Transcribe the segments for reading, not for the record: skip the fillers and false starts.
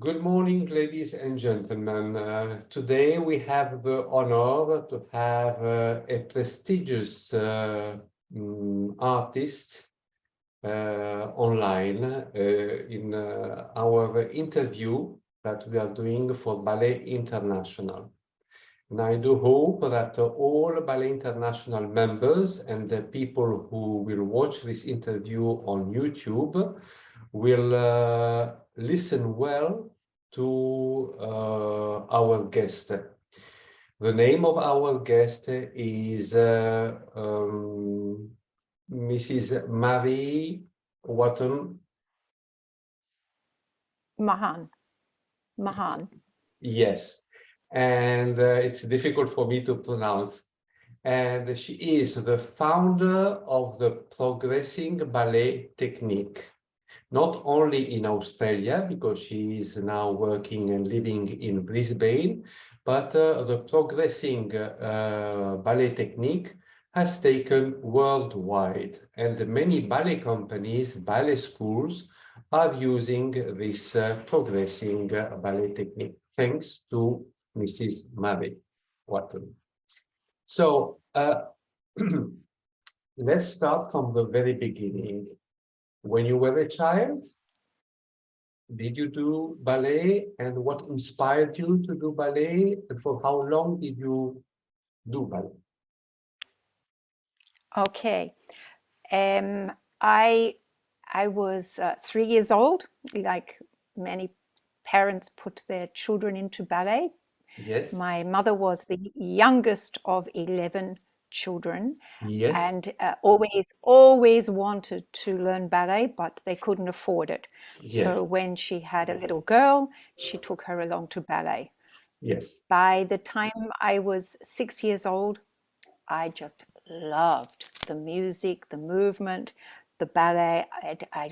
Good morning, ladies and gentlemen. Today we have the honor to have a prestigious artist online in our interview that we are doing for Ballet International. And I do hope that all Ballet International members and the people who will watch this interview on YouTube will listen well to our guest. The name of our guest is Mrs. Marie Watton. Mahan. Mahan. Yes, and it's difficult for me to pronounce. And she is the founder of the Progressing Ballet Technique, not only in Australia, because she is now working and living in Brisbane, but the Progressing Ballet Technique has taken worldwide, and many ballet companies, ballet schools are using this Progressing Ballet Technique, thanks to Mrs. Marie Watton. So let's start from the very beginning. When you were a child, did you do ballet, and what inspired you to do ballet, and for how long did you do ballet? Okay. I was 3 years old, like many parents put their children into ballet. Yes, My mother was the youngest of 11 children yes, and always wanted to learn ballet, but they couldn't afford it. yes, So when she had a little girl, she took her along to ballet. yes, By the time I was 6 years old, I just loved the music, the movement, the ballet. I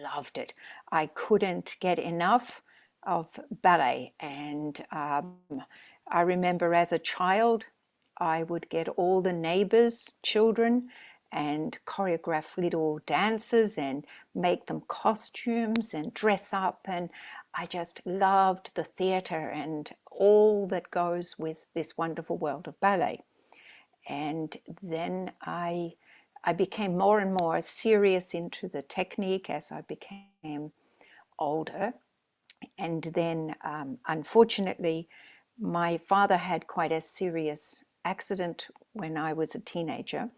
loved it. I couldn't get enough of ballet. And I remember as a child, I would get all the neighbors' children and choreograph little dances and make them costumes and dress up. And I just loved the theater and all that goes with this wonderful world of ballet. And then I became more and more serious into the technique as I became older. And then, unfortunately, my father had quite a serious accident when I was a teenager.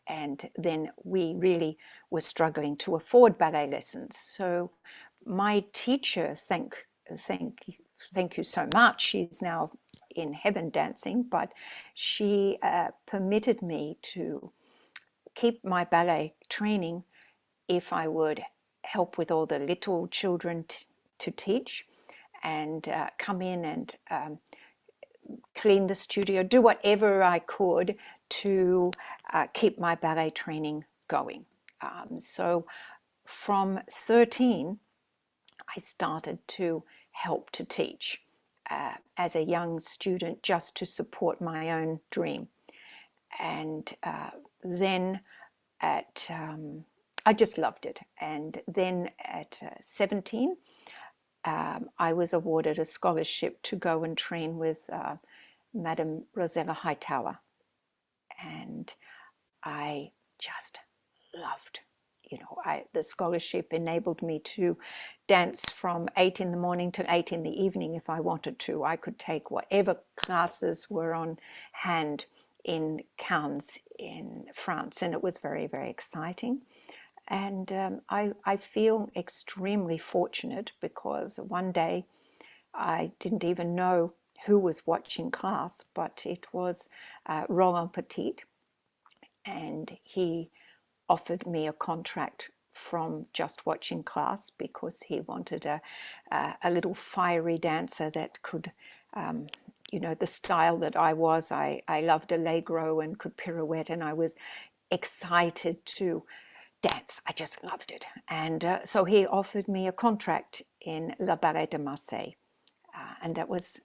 And then we really were struggling to afford ballet lessons. So my teacher, thank you so much. She's now in heaven dancing, but she permitted me to keep my ballet training if I would help with all the little children to teach and come in and clean the studio, do whatever I could to keep my ballet training going. So from 13, I started to help to teach as a young student just to support my own dream. And then I just loved it. And then at 17, I was awarded a scholarship to go and train with Madame Rosella Hightower. And I just loved, the scholarship enabled me to dance from 8 in the morning to 8 in the evening if I wanted to. I could take whatever classes were on hand in Cannes in France, and it was very, very exciting. And I feel extremely fortunate because one day I didn't even know who was watching class, but it was Roland Petit, and he offered me a contract from just watching class because he wanted a little fiery dancer that could, the style that I was. I loved allegro and could pirouette, and I was excited to dance. I just loved it. And so he offered me a contract in La Ballet de Marseille. And that was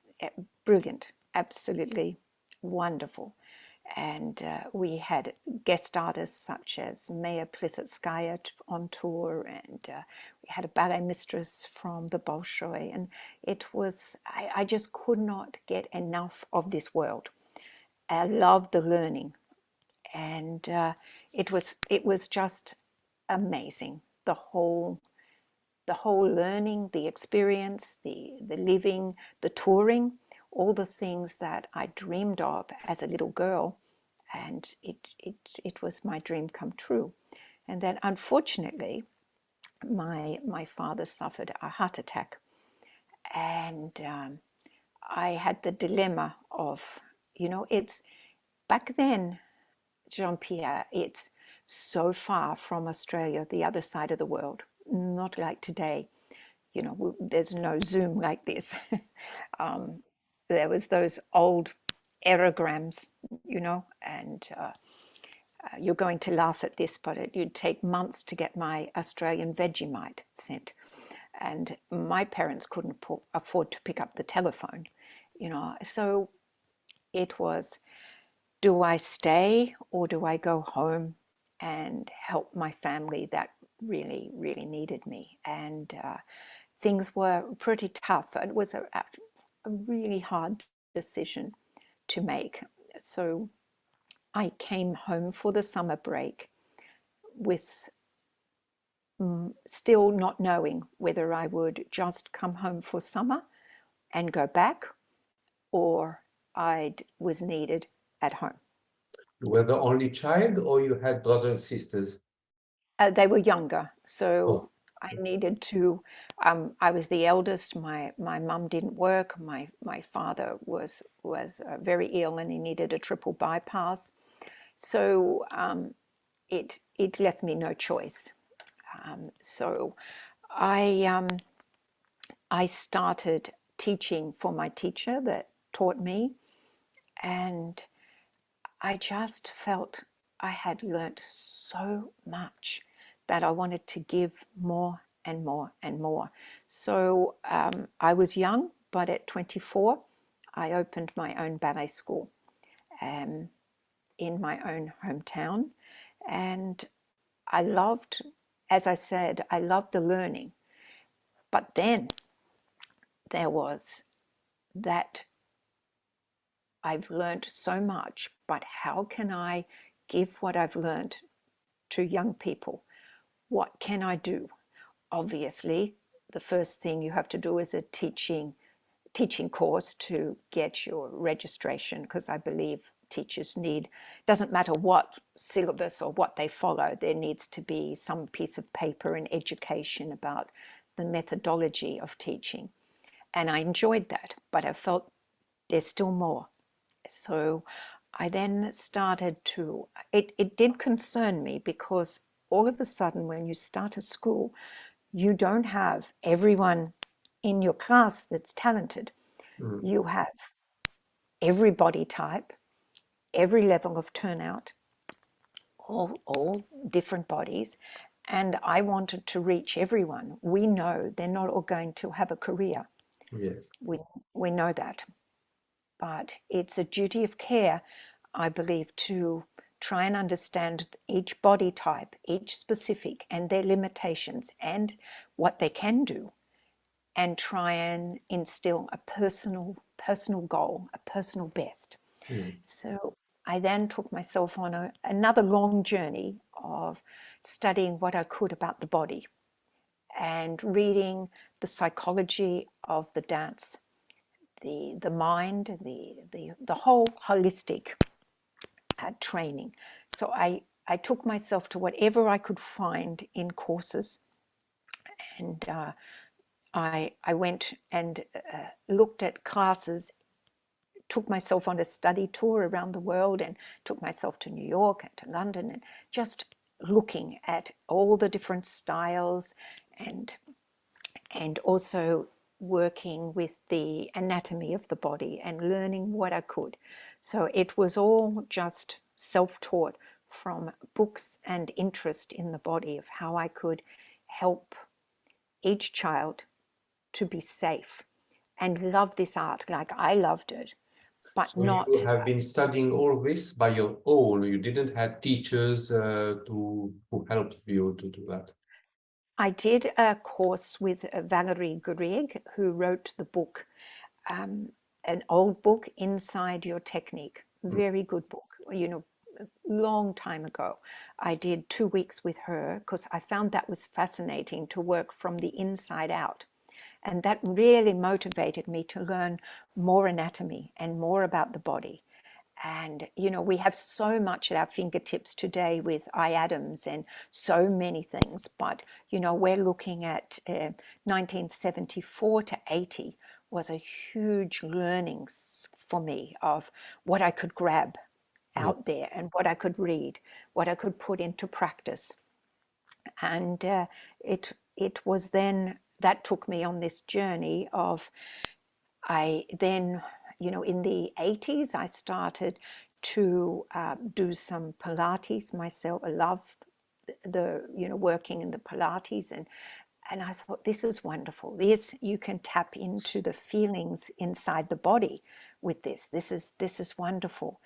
brilliant, absolutely wonderful. And we had guest artists such as Maya Plisitskaya on tour, and we had a ballet mistress from the Bolshoi, and it was, I just could not get enough of this world. I loved the learning, and it was just amazing. The whole learning, the experience, the living, the touring, all the things that I dreamed of as a little girl, and it was my dream come true. And then unfortunately, my father suffered a heart attack, and I had the dilemma of, it's back then, Jean-Pierre, it's so far from Australia, the other side of the world, not like today. There's no Zoom like this. There was those old aerograms, and you're going to laugh at this, but you'd take months to get my Australian Vegemite sent. And my parents couldn't afford to pick up the telephone, So it was, do I stay or do I go home and help my family that really, really needed me? And things were pretty tough. It was a really hard decision to make. So I came home for the summer break with still not knowing whether I would just come home for summer and go back, or I was needed at home. You were the only child, or you had brothers and sisters? They were younger, so Oh, I needed to. I was the eldest. My mum didn't work. My father was very ill, and he needed a triple bypass. So it left me no choice. So I started teaching for my teacher that taught me, and I just felt I had learnt so much that I wanted to give more and more and more. So I was young, but at 24, I opened my own ballet school in my own hometown. And I loved, as I said, I loved the learning. But then there was that I've learned so much, but how can I give what I've learned to young people? What can I do? Obviously, the first thing you have to do is a teaching course to get your registration, because I believe teachers need, doesn't matter what syllabus or what they follow, there needs to be some piece of paper and education about the methodology of teaching. And I enjoyed that, but I felt there's still more. So I then started to, it did concern me, because all of a sudden when you start a school, you don't have everyone in your class that's talented. You have every body type, every level of turnout, all different bodies. And I wanted to reach everyone. We know they're not all going to have a career. yes. We know that. But it's a duty of care, I believe, to try and understand each body type, each specific, and their limitations and what they can do, and try and instill a personal goal, a personal best. Yes. So I then took myself on another long journey of studying what I could about the body and reading the psychology of the dance, the mind, the whole holistic training. So I took myself to whatever I could find in courses, and I went and looked at classes, took myself on a study tour around the world, and took myself to New York and to London, and just looking at all the different styles, and also working with the anatomy of the body and learning what I could. So it was all just self-taught from books and interest in the body of how I could help each child to be safe and love this art like I loved it. but So you not. have been studying all this by your own. You didn't have teachers to who helped you to do that. I did a course with Valerie Gurrig, who wrote the book, um, an old book, Inside Your Technique. Mm. Very good book. Long time ago. I did 2 weeks with her because I found that was fascinating to work from the inside out. And that really motivated me to learn more anatomy and more about the body. And, we have so much at our fingertips today with iAdams and so many things. But, we're looking at 1974 to 80 was a huge learning for me of what I could grab Yeah. out there and what I could read, what I could put into practice. And it was then that took me on this journey of I then, in the 80s, I started to do some Pilates myself. I loved working in the Pilates, and I thought, this is wonderful. This, you can tap into the feelings inside the body with this. This is wonderful.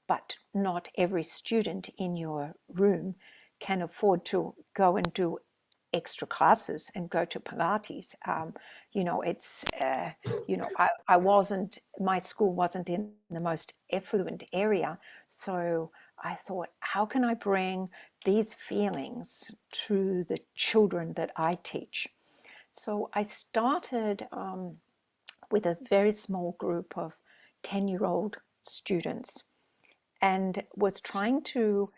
But not every student in your room can afford to go and do extra classes and go to Pilates. It's, I wasn't, my school wasn't in the most affluent area. So I thought, how can I bring these feelings to the children that I teach? So I started with a very small group of 10-year-old students and was trying to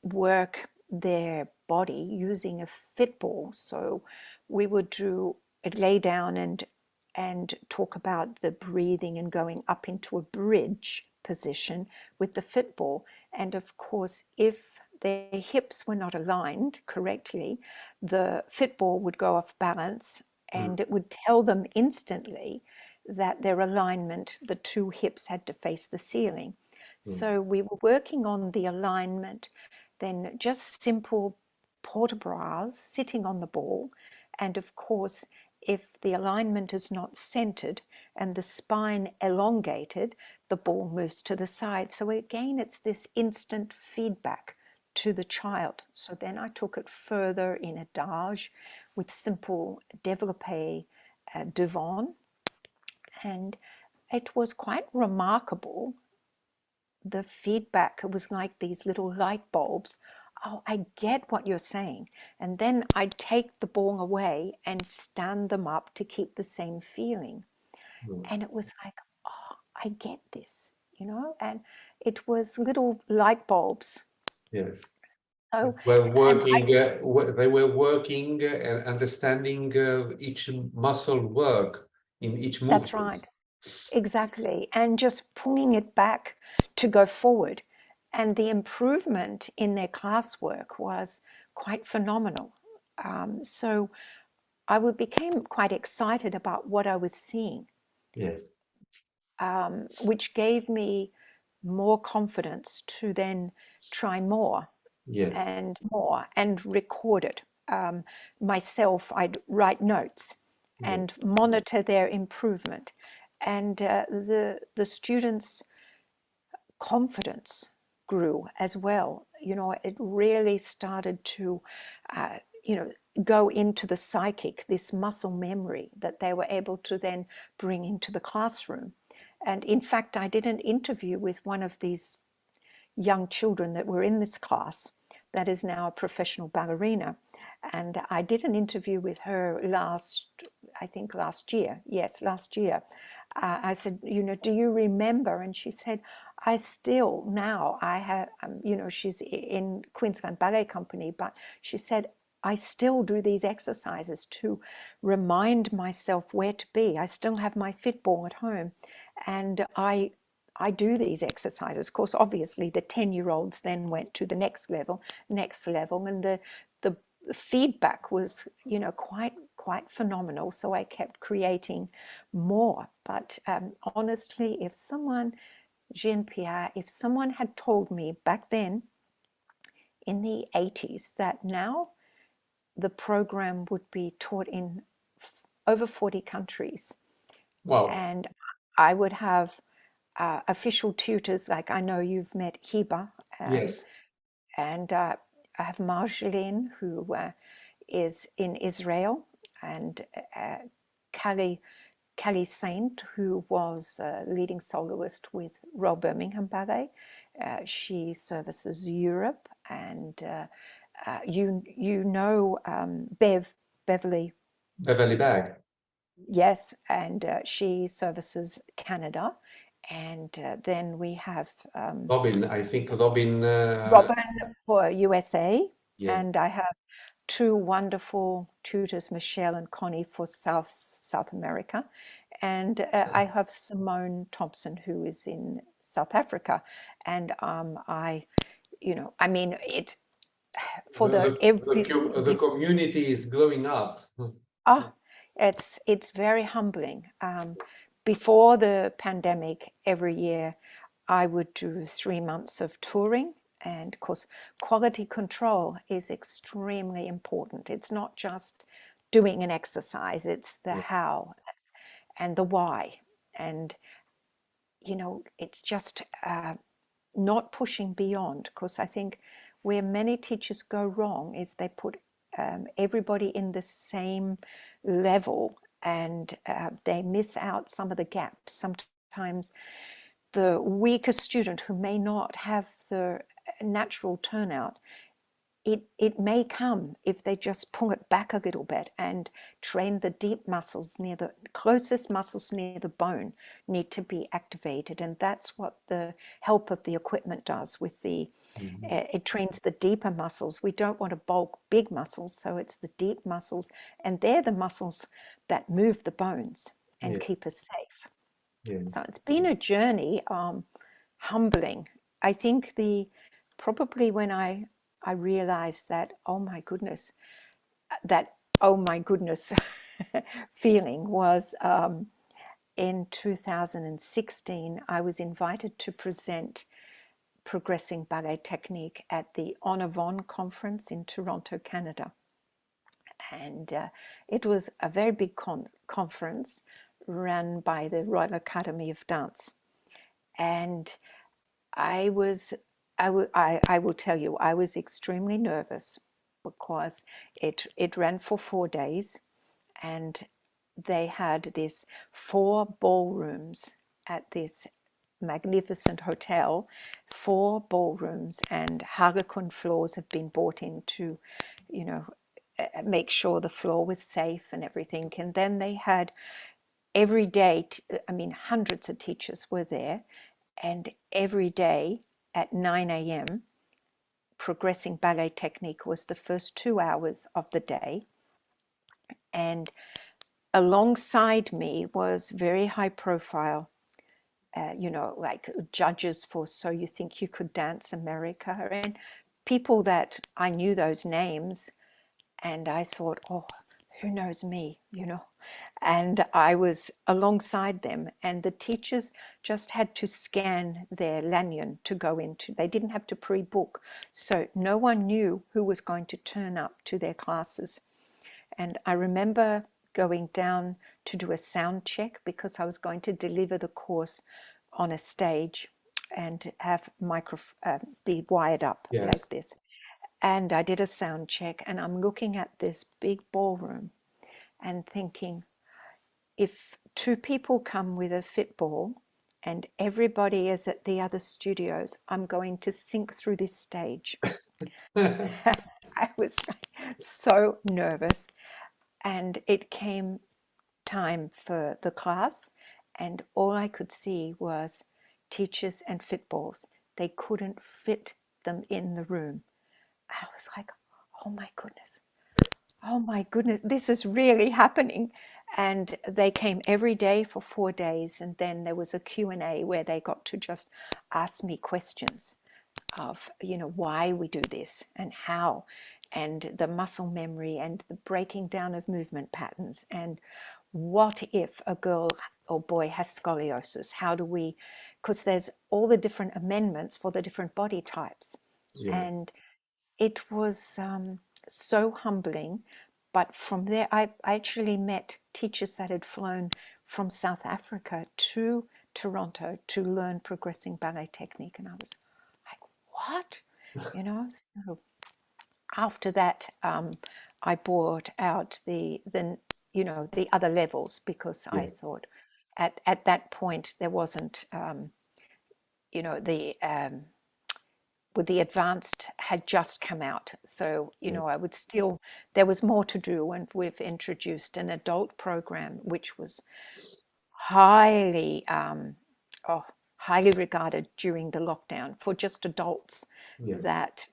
work their body using a fitball. So we would lay down and talk about the breathing and going up into a bridge position with the fitball. And of course, if their hips were not aligned correctly, the fitball would go off balance and it would tell them instantly that their alignment, the two hips had to face the ceiling. So we were working on the alignment, then just simple port bras sitting on the ball. And of course, if the alignment is not centered and the spine elongated, the ball moves to the side. So again, it's this instant feedback to the child. So then I took it further in adage with simple développé devant. And it was quite remarkable, the feedback. It was like these little light bulbs. Oh, I get what you're saying. And then I'd take the ball away and stand them up to keep the same feeling. And it was like, oh, I get this, and it was little light bulbs. Yes. So, Were and working, they were working and understanding each muscle work in each that's movement. right. Exactly. And just pulling it back to go forward. And the improvement in their classwork was quite phenomenal. So I became quite excited about what I was seeing, Yes. which gave me more confidence to then try more Yes. and record it. Myself, I'd write notes Yes. and monitor their improvement. And the students' confidence grew as well. It really started to, go into the psychic, this muscle memory that they were able to then bring into the classroom. And in fact, I did an interview with one of these young children that were in this class that is now a professional ballerina. And I did an interview with her I think last year. Yes, last year. I said, do you remember? And she said, I still now, I have, she's in Queensland Ballet Company, but she said, I still do these exercises to remind myself where to be. I still have my fitball at home, and I do these exercises. Of course, obviously, the 10-year-olds then went to the next level, and the feedback was, quite phenomenal. So I kept creating more. But honestly, Jean-Pierre, if someone had told me back then in the 80s that now the program would be taught in over 40 countries, Wow. and I would have official tutors, like I know you've met Hiba, Yes. and I have Marjolaine, who is in Israel, and Callie Saint, who was leading soloist with Royal Birmingham Ballet. She services Europe, and you know Beverly. Beverly Bag. Yes, and she services Canada. And then we have Robin, I think Robin, Robin for USA, yeah. and I have two wonderful tutors, Michelle and Connie, for South America, and I have Simone Thompson, who is in South Africa, and I mean it for the every. The community is growing up. Ah, it's very humbling. Before the pandemic, every year I would do 3 months of touring, and of course, quality control is extremely important. It's not just doing an exercise; it's the Yeah. how and the why, and it's just not pushing beyond. Because I think where many teachers go wrong is they put everybody in the same level, and they miss out some of the gaps. Sometimes the weaker student who may not have the natural turnout, it may come if they just pull it back a little bit and train the deep muscles near the closest muscles near the bone need to be activated, and that's what the help of the equipment does with the it trains the deeper muscles. We don't want to bulk big muscles, so it's the deep muscles, and they're the muscles that move the bones and Yeah. keep us safe. Yes. So it's been a journey, humbling. I think probably when I realized that, that oh my goodness feeling was in 2016. I was invited to present Progressing Ballet Technique at the Walton-Mahon conference in Toronto, Canada. And it was a very big conference run by the Royal Academy of Dance. And I will tell you, I was extremely nervous because it ran for 4 days, and they had this 4 ballrooms at this magnificent hotel, 4 ballrooms, and Harlequin floors have been bought in to, make sure the floor was safe and everything. And then they had every day, I mean, hundreds of teachers were there, and every day at 9 a.m., Progressing Ballet Technique was the first 2 hours of the day. And alongside me was very high profile, like judges for So You Think You Could Dance America, and people that I knew those names. And I thought, oh, who knows me, And I was alongside them, and the teachers just had to scan their lanyard to go into. They didn't have to pre-book, so no one knew who was going to turn up to their classes. And I remember going down to do a sound check because I was going to deliver the course on a stage and have be wired up Yes. like this. And I did a sound check, and I'm looking at this big ballroom and thinking, if 2 people come with a fit ball and everybody is at the other studios, I'm going to sink through this stage. I was so nervous. And it came time for the class, and all I could see was teachers and fitballs. They couldn't fit them in the room. I was like, oh my goodness, this is really happening. And they came every day for 4 days, and then there was a Q&A where they got to just ask me questions of why we do this and how, and the muscle memory and the breaking down of movement patterns, and what if a girl or boy has scoliosis, how do we, because there's all the different amendments for the different body types. Yeah. And it was so humbling. But from there, I actually met teachers that had flown from South Africa to Toronto to learn progressing ballet technique. And I was like, what? So after that, I brought out the other levels, because I Yes. thought at that point there wasn't the with the advanced had just come out. So, Yes. I would still, there was more to do. And we've introduced an adult program, which was highly, oh, highly regarded during the lockdown for just adults, Yes. that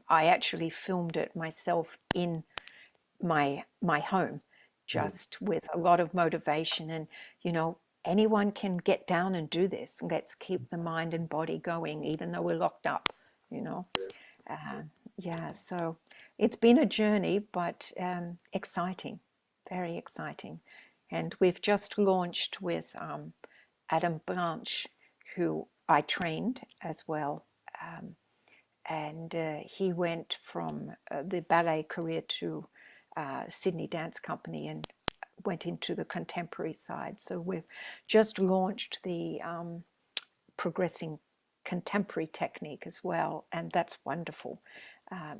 I actually filmed it myself in my home, Yes. just with a lot of motivation. And, anyone can get down and do this. Let's keep the mind and body going, even though we're locked up, you know. Uh, yeah, so it's been a journey, but exciting, very exciting. And we've just launched with Adam Blanche, who I trained as well. And he went from the ballet career to Sydney Dance Company and went into the contemporary side. So we've just launched the Progressing Contemporary Technique as well, and that's wonderful.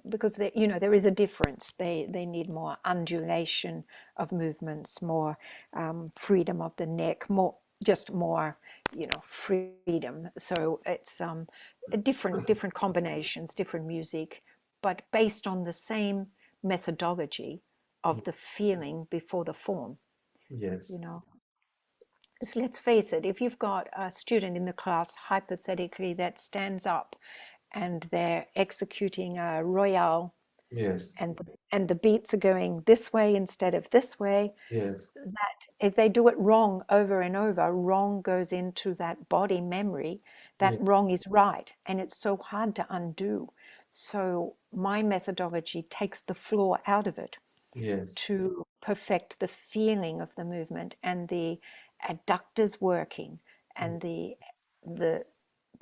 Because there is a difference. They need more undulation of movements, more freedom of the neck, more freedom. So it's different combinations, different music, but based on the same methodology of the feeling before the form. You Yes. know, so let's face it, if you've got a student in the class, hypothetically, that stands up and they're executing a royale, Yes. and the beats are going this way instead of this way, Yes. that if they do it wrong over and over, wrong goes into that body memory, that Yes. wrong is right, and it's so hard to undo. So my methodology takes the flaw out of it Yes. to perfect the feeling of the movement and the adductors working and the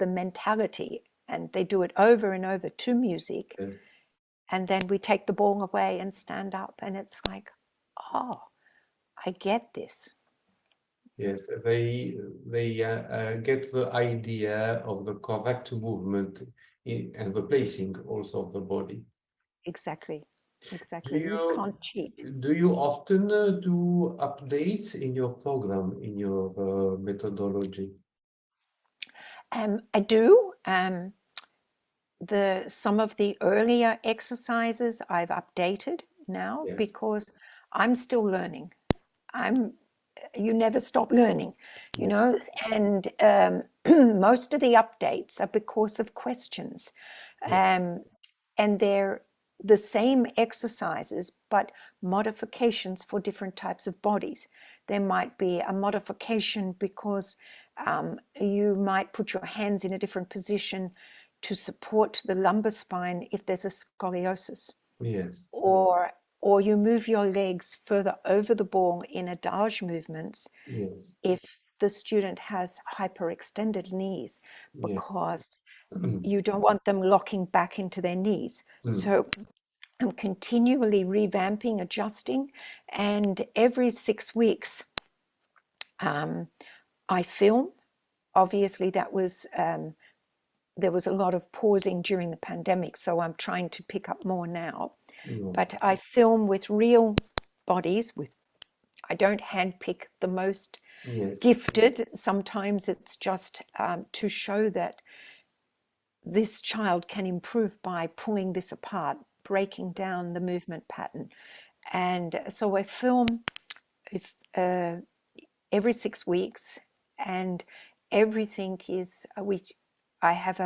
mentality, and they do it over and over to music, Yes. and then we take the ball away and stand up, and it's like, oh, I get this. Yes, they get the idea of the correct movement and the placing also of the body. Exactly, Do exactly. You you can't cheat. do you often do updates in your program, in your methodology? I do. Some of the earlier exercises I've updated now, Yes. because I'm still learning. I'm You never stop learning, Yes. and most of the updates are because of questions, Yes. and they're the same exercises but modifications for different types of bodies. There might be a modification because you might put your hands in a different position to support the lumbar spine if there's a scoliosis, Yes. or you move your legs further over the ball in adage movements Yes. if the student has hyperextended knees, Yes. because you don't want them locking back into their knees. So I'm continually revamping, adjusting, and every 6 weeks I film. Obviously, there was a lot of pausing during the pandemic, so I'm trying to pick up more now. But I film with real bodies. I don't handpick the most Yes. gifted. Sometimes it's just to show that this child can improve by pulling this apart, breaking down the movement pattern. And so I film if, every 6 weeks, and everything is I have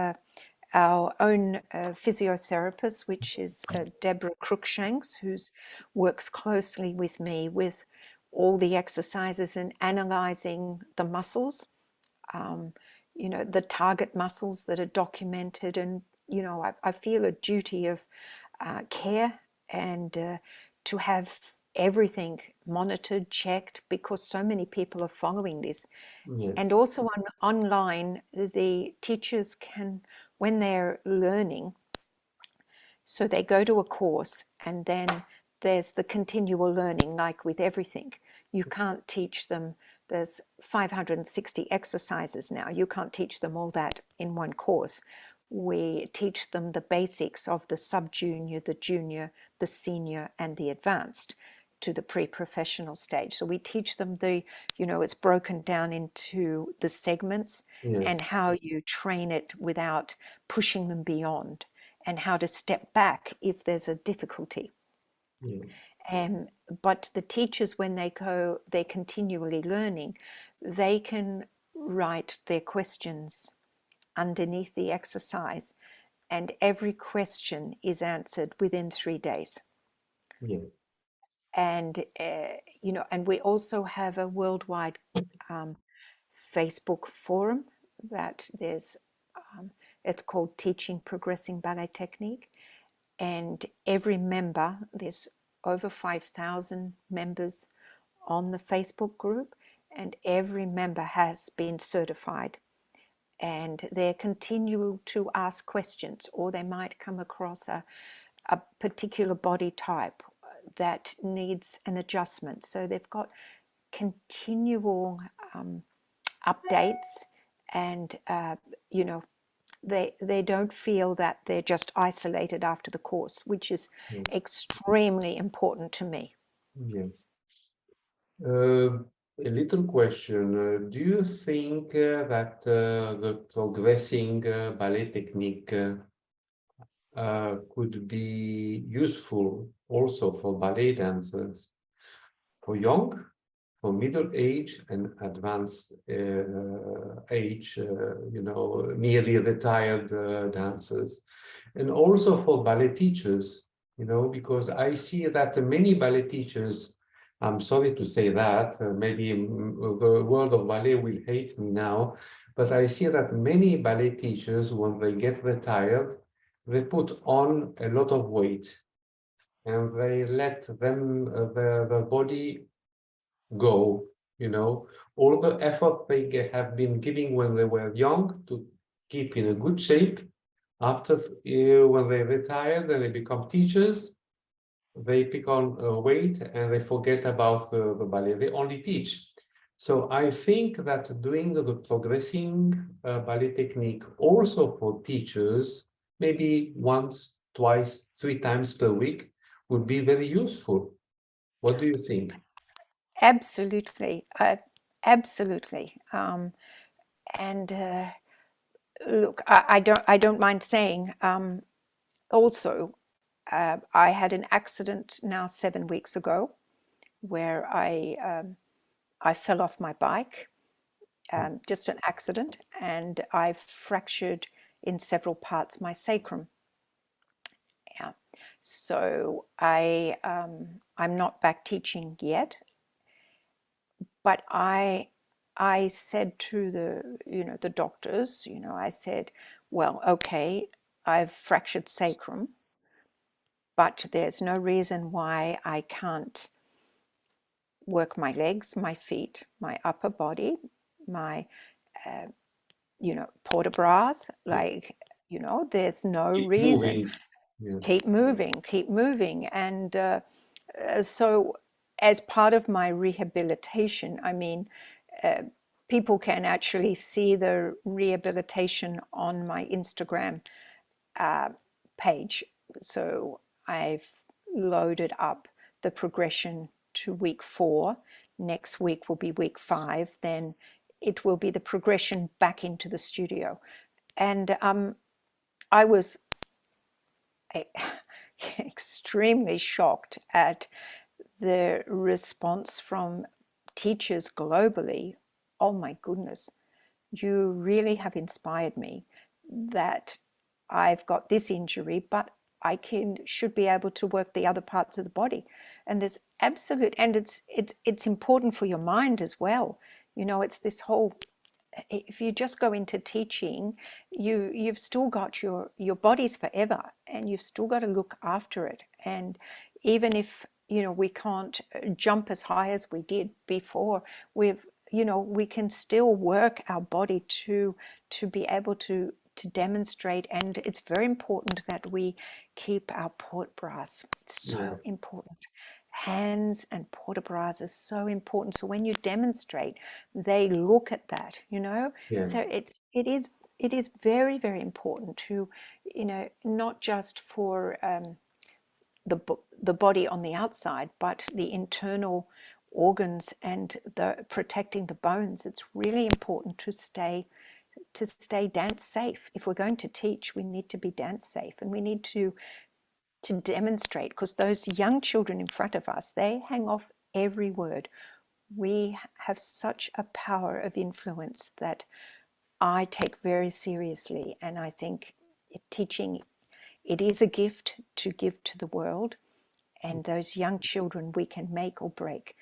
our own physiotherapist, which is Deborah Cruikshanks, who works closely with me with all the exercises and analyzing the muscles, the target muscles that are documented. And, I feel a duty of care, and to have everything monitored, checked, because so many people are following this. And Yes. also online, the teachers can, when they're learning, so they go to a course, and then there's the continual learning, like with everything. You can't teach them there's 560 exercises now. You can't teach them all that in one course. We teach them the basics of the sub-junior, the junior, the senior, and the advanced to the pre-professional stage. So we teach them the, it's broken down into the segments and Yes. how you train it without pushing them beyond, and how to step back if there's a difficulty. Yes. But the teachers, when they're continually learning, they can write their questions underneath the exercise, and every question is answered within 3 days. Yes. And and we also have a worldwide Facebook forum that it's called Teaching Progressing Ballet Technique, and every member, there's over 5,000 members on the Facebook group, and every member has been certified, and they continue to ask questions, or they might come across a particular body type that needs an adjustment. So they've got continual updates, and they don't feel that they're just isolated after the course, which is extremely important to me. Yes. A little question. Do you think that the progressing ballet technique could be useful also for ballet dancers, for young, for middle age and advanced age, nearly retired dancers, and also for ballet teachers, because I see that many ballet teachers, I'm sorry to say that, maybe the world of ballet will hate me now, but I see that many ballet teachers, when they get retired, they put on a lot of weight and they let them, their body go, all the effort they have been giving when they were young to keep in a good shape. After, when they retire, then they become teachers, they pick on weight and they forget about the ballet. They only teach. So I think that doing the progressing ballet technique also for teachers, maybe once, twice, 3 times per week, would be very useful. What do you think? Absolutely, absolutely. And look, I don't mind saying. Also, I had an accident now 7 weeks ago, where I fell off my bike, just an accident, and I fractured in several parts my sacrum. Yeah, so I'm not back teaching yet, but I said to the doctors, I said, well, okay, I've fractured sacrum, but there's no reason why I can't work my legs, my feet, my upper body, my port bras, there's no Keep reason. moving. Yes. Keep moving. And so as part of my rehabilitation, I mean, people can actually see the rehabilitation on my Instagram page. So I've loaded up the progression to week 4. Next week will be week 5. Then it will be the progression back into the studio. And I was extremely shocked at the response from teachers globally. Oh my goodness, you really have inspired me that I've got this injury, but I should be able to work the other parts of the body. And there's absolute, and it's important for your mind as well. It's this whole, if you just go into teaching, you've still got your body's forever, and you've still got to look after it. And even if we can't jump as high as we did before, we can still work our body to be able to demonstrate. And it's very important that we keep our port bras. It's so important. hands and port de bras is so important. So when you demonstrate, they look at that, you know. So Yes. it is very, very important to, you know, not just for the body on the outside, but the internal organs and the protecting the bones. It's really important to stay dance safe. If we're going to teach, we need to be dance safe, and we need to demonstrate, because those young children in front of us, they hang off every word. We have such a power of influence that I take very seriously, and I think teaching, it is a gift to give to the world, and those young children we can make or break,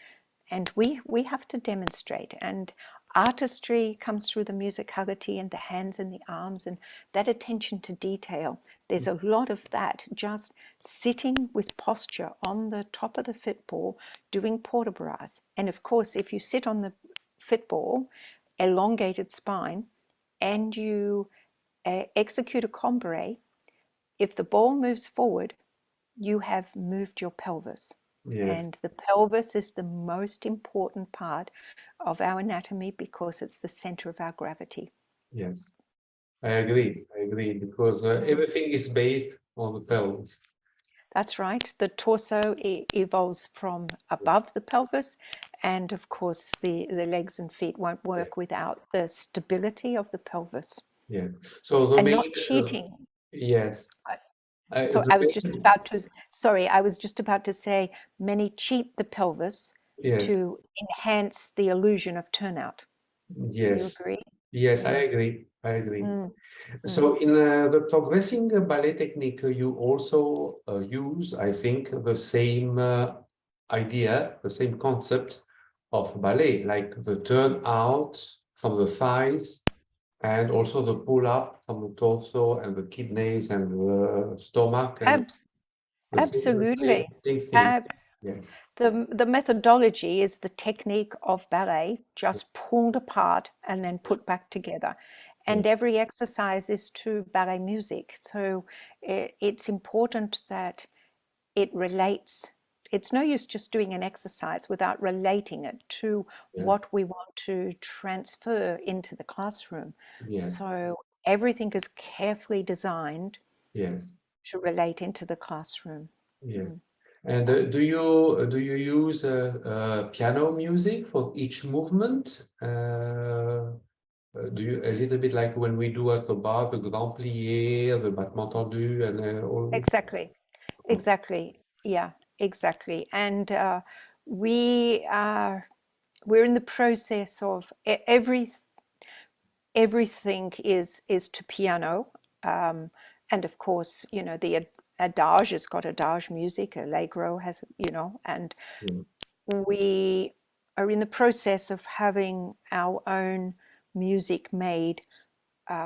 and we have to demonstrate. And artistry comes through the musicality and the hands and the arms and that attention to detail. There's a lot of that just sitting with posture on the top of the football doing port de bras. And of course, if you sit on the football, elongated spine, and you execute a combre, if the ball moves forward, you have moved your pelvis. Yes. And the pelvis is the most important part of our anatomy because it's the center of our gravity. Yes. I agree, because everything is based on the pelvis. That's right. The torso evolves from above the pelvis, and of course, the legs and feet won't Yeah. work without the stability of the pelvis. Yeah. So the And main, not cheating. yes, So the I was just main, about to, sorry, I was just about to say many cheat the pelvis yes, to enhance the illusion of turnout. You yes, agree? yes, I Mm, agree. I agree. mm, mm. So in the progressing ballet technique, you also use, I think, the same idea, the same concept of ballet, like the turn out from the thighs and also the pull up from the torso and the kidneys and the stomach and Abs- the Absolutely. same thing. Uh, Yes, the methodology is the technique of ballet, just pulled apart and then put back together. And yes, every exercise is to ballet music. So it's important that it relates. It's no use just doing an exercise without relating it to yes, what we want to transfer into the classroom. yes, So everything is carefully designed yes, to relate into the classroom. yes. Mm. And do you use piano music for each movement? Do you a little bit like when we do at the bar, the grand plié, the battement tendu, and all? Exactly, exactly. Yeah, exactly. And we are we're in the process of everything is to piano, and of course, you know, the adage has got adage music, allegro has, you know, and Yeah. we are in the process of having our own music made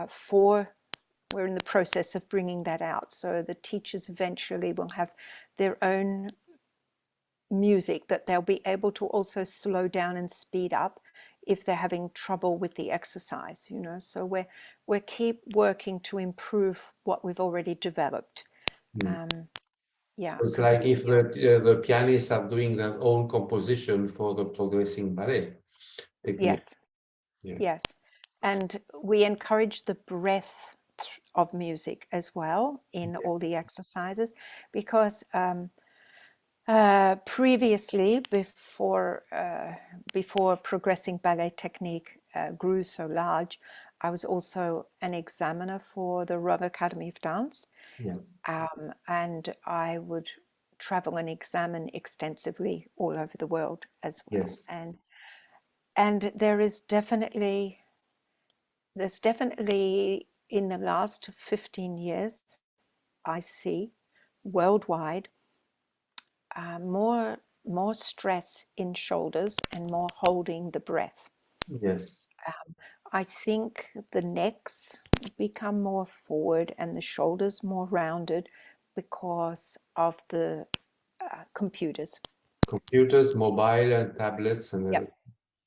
for. We're in the process of bringing that out. So the teachers eventually will have their own music that they'll be able to also slow down and speed up if they're having trouble with the exercise, you know. So we're keep working to improve what we've already developed. Mm. Yeah, So it's because like if the pianists are doing their own composition for the progressing ballet technique. yes, Yes, yes, and we encourage the breath of music as well in all the exercises, because previously, before Progressing Ballet Technique grew so large, I was also an examiner for the Royal Academy of Dance, yes, and I would travel and examine extensively all over the world as well. yes, And there's definitely in the last 15 years, I see worldwide more stress in shoulders and more holding the breath. yes, I think the necks become more forward and the shoulders more rounded because of the computers. computers, mobile, and tablets, and Yep,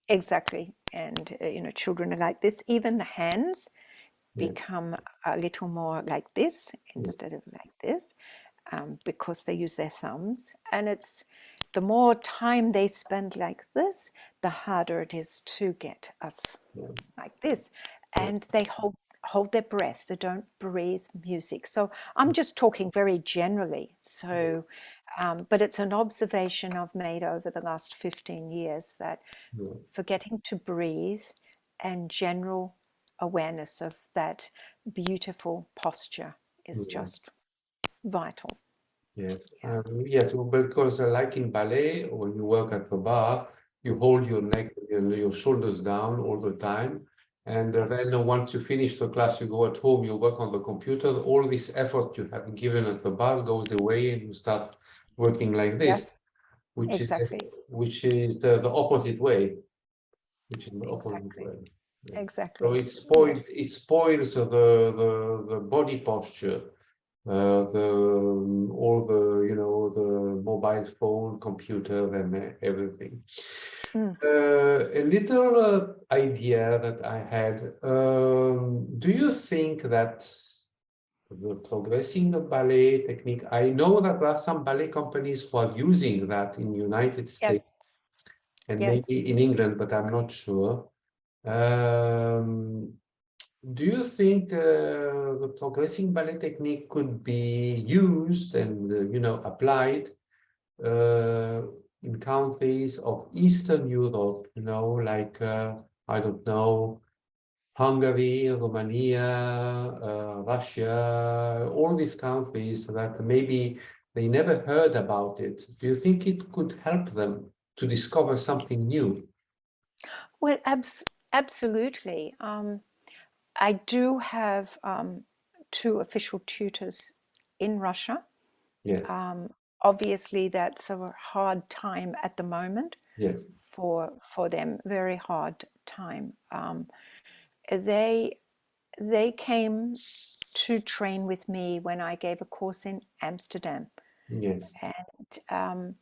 exactly. And you know, children are like this. Even the hands yes, become a little more like this yes, instead of like this, because they use their thumbs. And the more time they spend like this, the harder it is to get us Yes. like this. Yeah. And they hold their breath, they don't breathe music. So I'm just talking very generally. So, but it's an observation I've made over the last 15 years that Yeah. forgetting to breathe and general awareness of that beautiful posture is Yeah. just vital. Yes, Yeah. yes, well, because like in ballet, when you work at the bar, you hold your neck and your shoulders down all the time. And Yes. then once you finish the class, you go at home, you work on the computer, all this effort you have given at the bar goes away and you start working like this, Yes. which is Exactly. the opposite way, which is the opposite Exactly. way. Yeah. So Exactly. it Yes. spoils the body posture, the all the the mobile phone, computer, and everything. Mm. A little idea that I had. Do you think that the progressing ballet technique? I know that there are some ballet companies who are using that in United States Yes. and Yes. maybe in England, but I'm not sure. Um, do you think the progressing ballet technique could be used and applied uh, in countries of Eastern Europe? Like I don't know, Hungary, Romania, Russia, all these countries that maybe they never heard about it. Do you think it could help them to discover something new? Well, absolutely. I do have two official tutors in Russia. Yes, Um, Obviously, that's a hard time at the moment yes, for them. Very hard time. They they came to train with me when I gave a course in Amsterdam, yes, and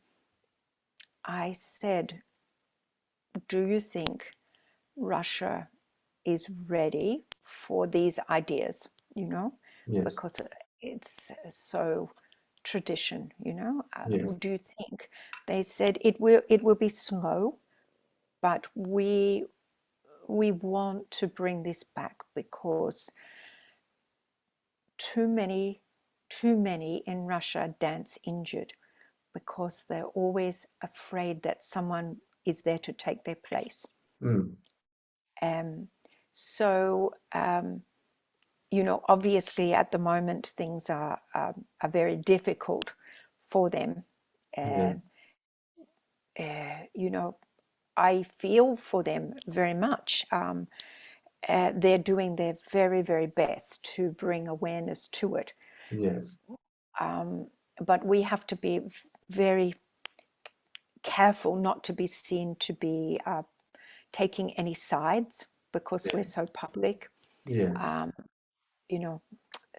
I said, "Do you think Russia is ready for these ideas?" You know, yes, because it's so tradition. yes, Do you think? They said it will be slow, but we want to bring this back because too many in Russia dance injured because they're always afraid that someone is there to take their place. mm, Um, so obviously at the moment things are very difficult for them. Uh, yes, I feel for them very much. They're doing their very, very best to bring awareness to it. yes, But we have to be very careful not to be seen to be taking any sides because we're so public. yes, You know,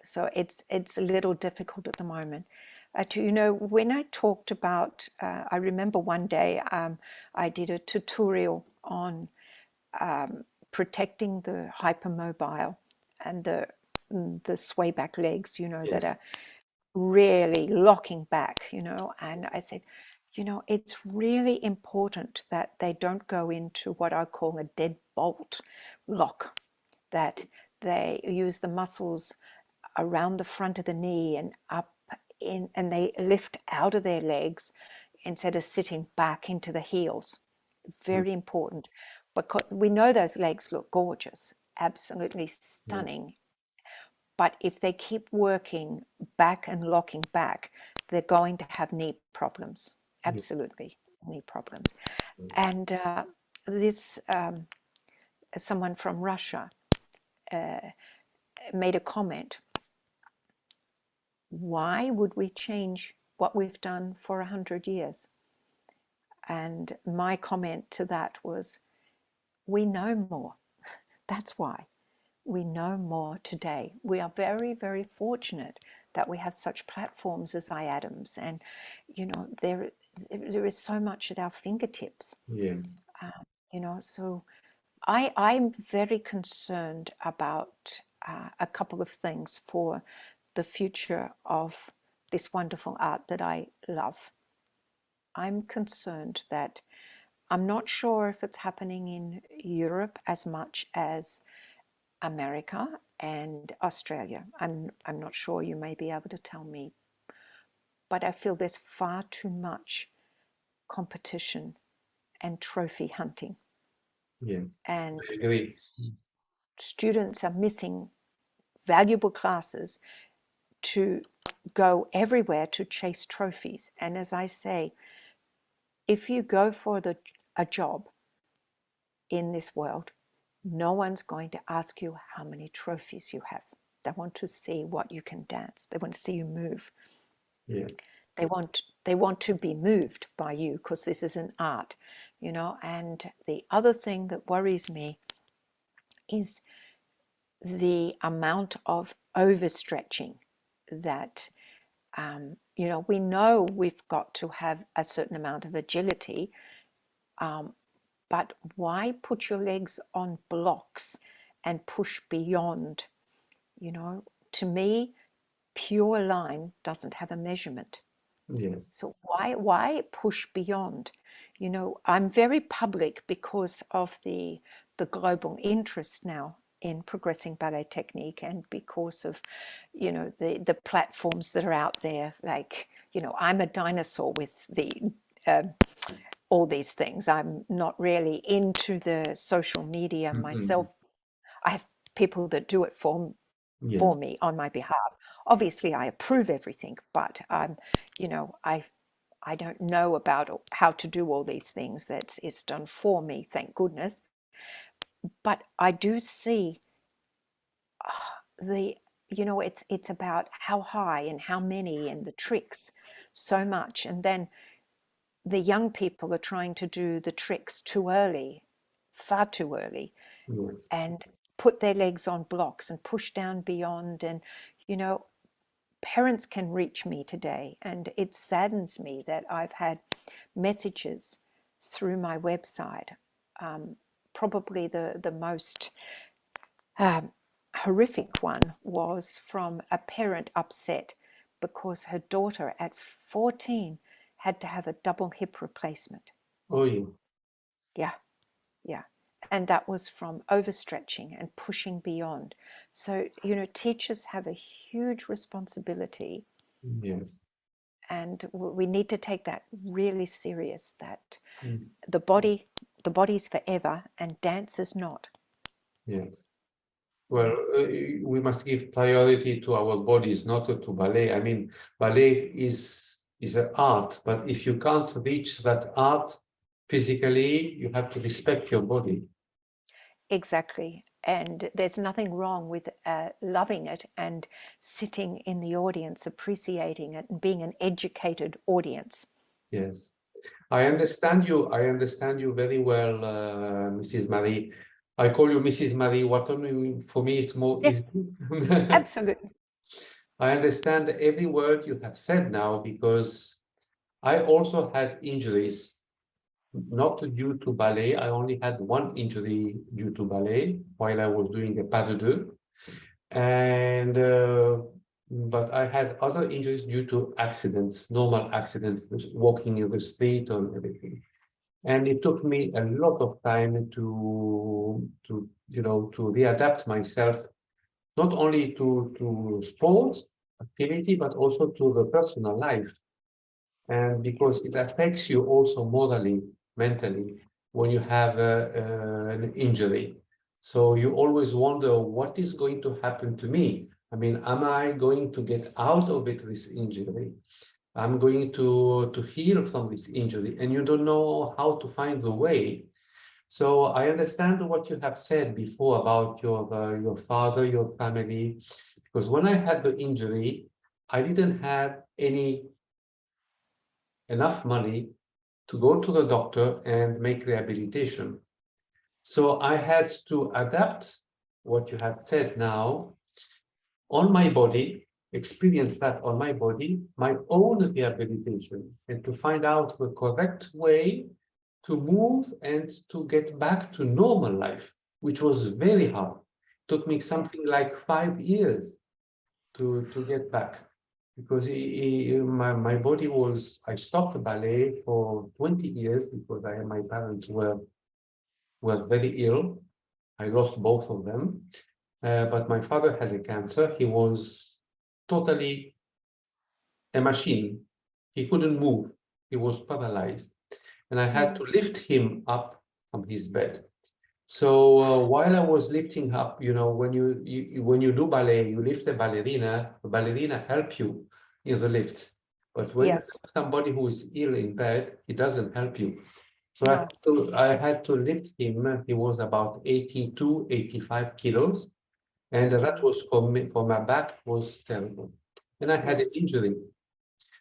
so it's a little difficult at the moment. When I talked about, I remember one day I did a tutorial on protecting the hypermobile and the sway back legs, that yes, are really locking back, and I said, it's really important that they don't go into what I call a deadbolt lock, that they use the muscles around the front of the knee and up in, and they lift out of their legs instead of sitting back into the heels. mm, Very important because we know those legs look gorgeous, absolutely yes, stunning. But if they keep working back and locking back, they're going to have knee problems. yes, Absolutely, knee problems. yes, And this someone from Russia made a comment. Why would we change what we've done for 100 years? And my comment to that was, we know more. That's why. We know more today. We are very, very fortunate that we have such platforms as iAdams, and there is so much at our fingertips. yes, So I'm very concerned about a couple of things for the future of this wonderful art that I love. I'm concerned that I'm not sure if it's happening in Europe as much as America and Australia. I'm not sure. You may be able to tell me. But I feel there's far too much competition and trophy hunting. Yes, And I agree. students are missing valuable classes to go everywhere to chase trophies. And as I say, if you go for a job in this world, no one's going to ask you how many trophies you have. They want to see what you can dance. They want to see you move. Yes, They want to be moved by you because this is an art, you know. And the other thing that worries me is the amount of overstretching that you know, we know we've got to have a certain amount of agility, but why put your legs on blocks and push beyond? You know, to me, pure line doesn't have a measurement. yes, So why push beyond? You know, I'm very public because of the global interest now in progressing ballet technique, and because of, you know, the platforms that are out there. Like, you know, I'm a dinosaur with the all these things. I'm not really into the social media mm-mm. myself. I have people that do it for Yes, me on my behalf. Obviously, I approve everything, but you know, I don't know about how to do all these things. It's done for me, thank goodness. But I do see the, you know, it's about how high and how many and the tricks so much. And then the young people are trying to do the tricks too early, far too early, yes, and put their legs on blocks and push down beyond. And, you know, parents can reach me today, and it saddens me that I've had messages through my website. Probably the most horrific one was from a parent upset because her daughter at 14 had to have a double hip replacement. oh yeah, Yeah, yeah. And that was from overstretching and pushing beyond. So, you know, teachers have a huge responsibility, yes, and we need to take that really serious, that mm, the body's forever and dance is not. yes. Well, we must give priority to our bodies, not to ballet. I mean, ballet is an art, but if you can't reach that art physically, you have to respect your body. Exactly. And there's nothing wrong with loving it and sitting in the audience, appreciating it, and being an educated audience. Yes, I understand you. I understand you very well, Mrs. Marie. I call you Mrs. Marie Walton. For me, it's more Yes, easy. absolutely. I understand every word you have said now because I also had injuries, not due to ballet. I only had one injury due to ballet while I was doing a pas de deux. And but I had other injuries due to accidents, normal accidents, just walking in the street or everything. And it took me a lot of time to you know to readapt myself, not only to sport activity, but also to the personal life. And Yeah, because it affects you also morally, mentally, when you have an injury. So you always wonder what is going to happen to me. I mean, am I going to get out of it, this injury? I'm going to heal from this injury, and you don't know how to find the way. So I understand what you have said before about your father, your family, because when I had the injury, I didn't have enough money to go to the doctor and make rehabilitation. So I had to adapt what you have said now on my body, experience that on my body, my own rehabilitation, and to find out the correct way to move and to get back to normal life, which was very hard. It took me yeah, something like 5 years to get back. because my body was, I stopped ballet for 20 years because my parents were very ill. I lost both of them. But my father had a cancer. He was totally a machine. He couldn't move. He was paralyzed. And I had to lift him up from his bed. So while I was lifting up, when when you do ballet, you lift a ballerina help you in the lifts. But when you Yes. have somebody who is ill in bed, he doesn't help you. So No. I had to lift him. He was about 82, 85 kilos. And that was for my back was terrible. And I had an Yes. injury.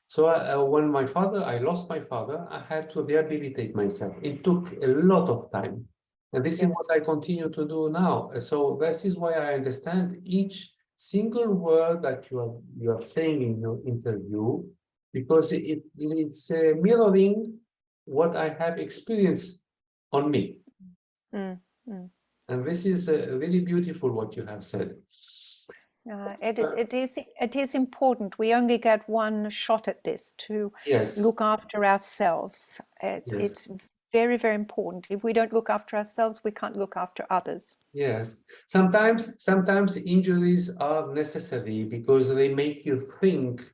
So when I lost my father, I had to rehabilitate myself. It took a lot of time. And this is Yes. what I continue to do now. So this is why I understand each single word that you are saying in your interview, because it's mirroring what I have experienced on me. Mm, mm. And this is really beautiful what you have said. It is important. We only get one shot at this to Yes, look after ourselves. yes. It's very, very important. If we don't look after ourselves, we can't look after others. Yes, sometimes injuries are necessary because they make you think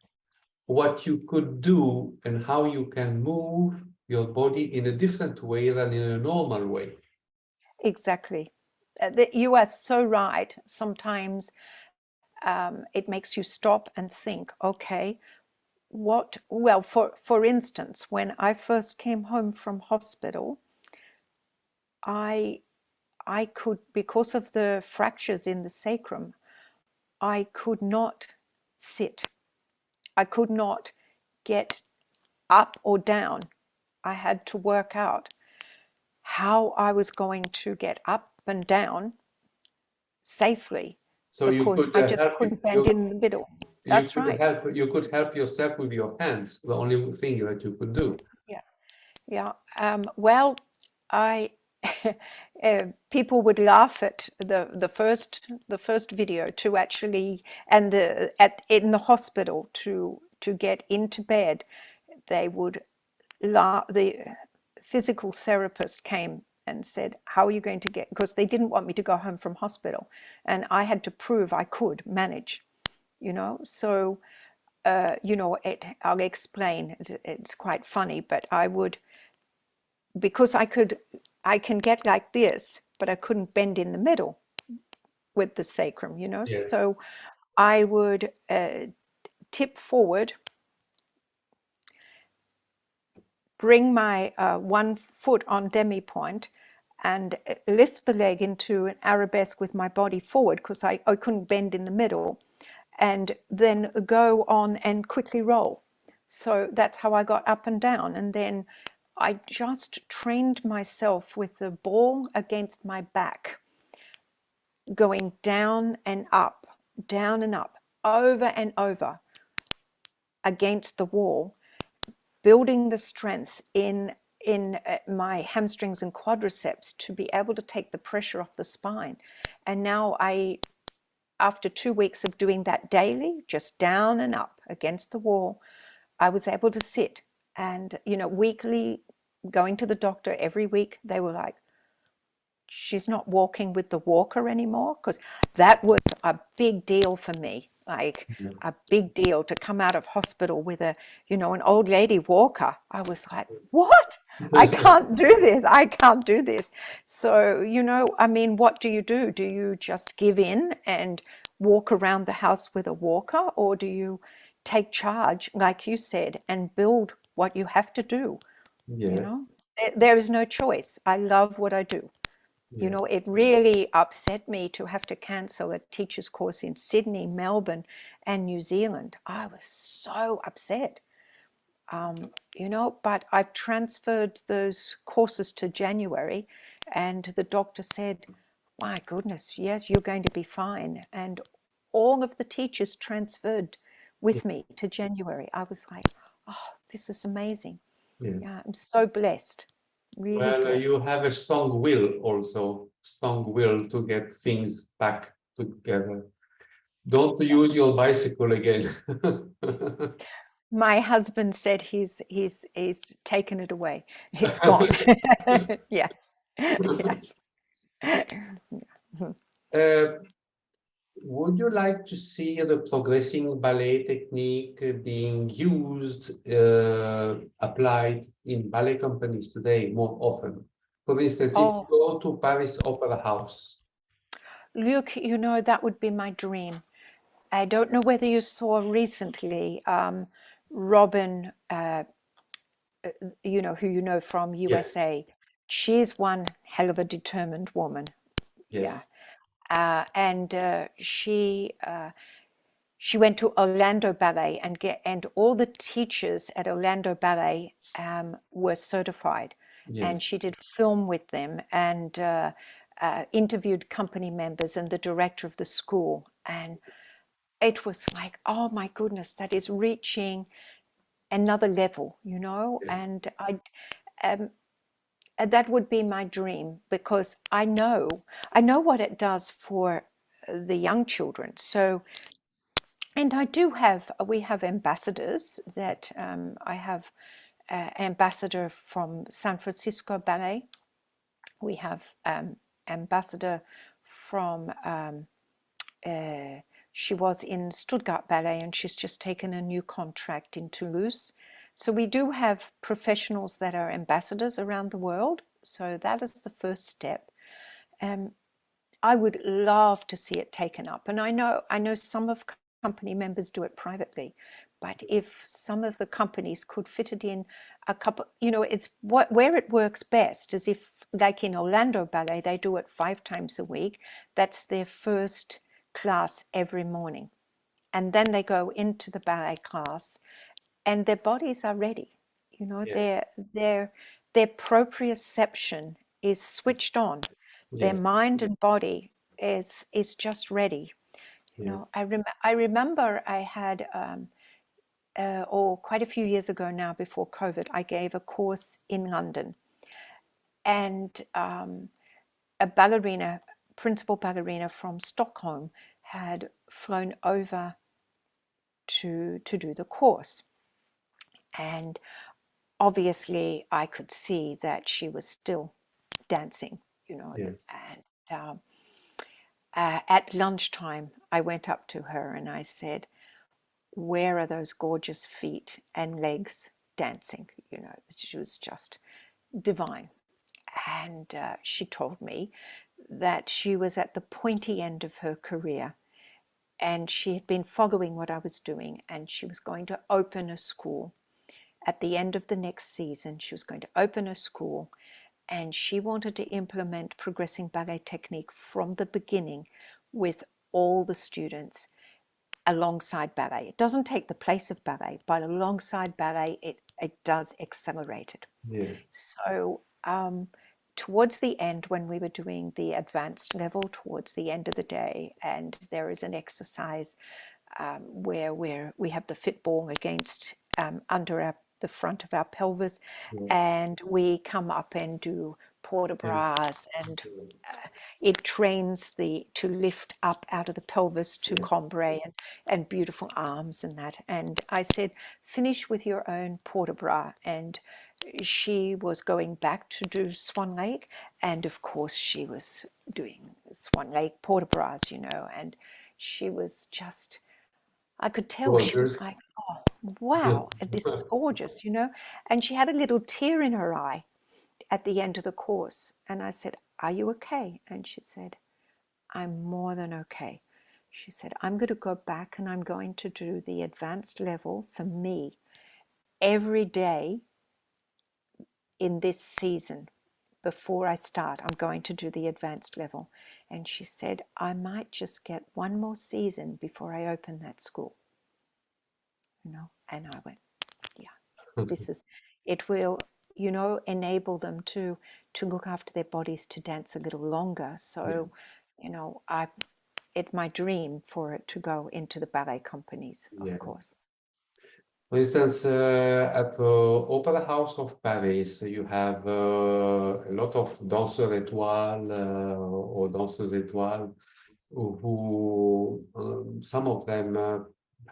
what you could do and how you can move your body in a different way than in a normal way. Exactly. You are so right. Sometimes it makes you stop and think, okay, well, for instance, when I first came home from hospital, I I could, because of the fractures in the sacrum, I could not sit. I could not get up or down. I had to work out how I was going to get up and down safely So you because could I just help couldn't bend in the middle. That's right. you could help yourself with your hands, the only thing that you could do. Yeah. Yeah. Well, I people would laugh at the first video to actually, and in the hospital to get into bed, they would laugh. The physical therapist came and said, "How are you going to get?" Because they didn't want me to go home from hospital, and I had to prove I could manage. So I'll explain. It's quite funny, but I would, because I can get like this, but I couldn't bend in the middle with the sacrum. Yes. So I would tip forward, bring my one foot on demi-point, and lift the leg into an arabesque with my body forward because I couldn't bend in the middle, and then go on and quickly roll. So that's how I got up and down. And then I just trained myself with the ball against my back, going down and up, over and over against the wall, building the strength in my hamstrings and quadriceps to be able to take the pressure off the spine. And now after 2 weeks of doing that daily, just down and up against the wall, I was able to sit. And weekly, going to the doctor every week, they were like, she's not walking with the walker anymore, because that was a big deal for me, like a big deal to come out of hospital with an old lady walker. I was like, what? I can't do this. I can't do this. So, I mean, what do? Do you just give in and walk around the house with a walker, or do you take charge, like you said, and build what you have to do? Yeah. There is no choice. I love what I do. Yeah. It really upset me to have to cancel a teacher's course in Sydney, Melbourne, and New Zealand. I was so upset, but I've transferred those courses to January, and the doctor said, my goodness, yes, you're going to be fine. And all of the teachers transferred with me to January. I was like, oh, this is amazing. Yes. Yeah, I'm so blessed, really Well, you blessed. have a strong will to get things back together. Don't use your bicycle again. My husband said he's taken it away. It's gone. Yes. Yes. Uh, would you like to see the progressing ballet technique being used, applied in ballet companies today more often? For instance, if you Oh, go to Paris Opera House, Luke, you know, that would be my dream. I don't know whether you saw recently Robin, you know, who you know from yes, USA. She's one hell of a determined woman. Yeah. yes, She went to Orlando Ballet and all the teachers at Orlando Ballet were certified, and yes, she did film with them and interviewed company members and the director of the school, and it was like, oh my goodness, that is reaching another level, you know, yes, um, and that would be my dream because I know what it does for the young children. So, and we have ambassadors that I have ambassador from San Francisco Ballet. We have ambassador from she was in Stuttgart Ballet and she's just taken a new contract in Toulouse. So we do have professionals that are ambassadors around the world. So that is the first step. I would love to see it taken up, and I know some of company members do it privately, but if some of the companies could fit it in a couple, you know, it's where it works best is if, like in Orlando Ballet, they do it 5 times a week. That's their first class every morning, and then they go into the ballet class, and their bodies are ready. You know, yes, their proprioception is switched on, their yes, mind and body is just ready. You yes, know, I remember I had quite a few years ago now, before COVID, I gave a course in London, and a ballerina, principal ballerina from Stockholm, had flown over to do the course, and obviously I could see that she was still dancing, you know, yes, and at lunchtime, I went up to her and I said, "Where are those gorgeous feet and legs dancing?" You know, she was just divine. And she told me that she was at the pointy end of her career and she had been following what I was doing, and she was going to open a school. At the end of the next season, she was going to open a school, and she wanted to implement Progressing Ballet Technique from the beginning with all the students alongside ballet. It doesn't take the place of ballet, but alongside ballet, it does accelerate it. yes, So towards the end, when we were doing the advanced level, towards the end of the day, and there is an exercise where we have the fit ball against under the front of our pelvis, yes, and we come up and do port de yes, bras, and yes, it trains to lift up out of the pelvis to yes, cambray and beautiful arms and that. And I said, finish with your own port de bras. And she was going back to do Swan Lake, and of course she was doing Swan Lake port de bras, you know, and she was just, I could tell she was gorgeous. like, oh, wow, this is gorgeous, you know. And she had a little tear in her eye at the end of the course. And I said, are you okay? And she said, I'm more than okay. She said, I'm going to go back and I'm going to do the advanced level for me every day in this season. Before I start, I'm going to do the advanced level. And she said, I might just get one more season before I open that school. You know, and I went, yeah, it will, you know, enable them to look after their bodies, to dance a little longer. Yeah, So, you know, it's my dream for it to go into the ballet companies, of yeah. course. For instance, at the Opera House of Paris, you have a lot of danseurs étoiles or danseuses étoiles who some of them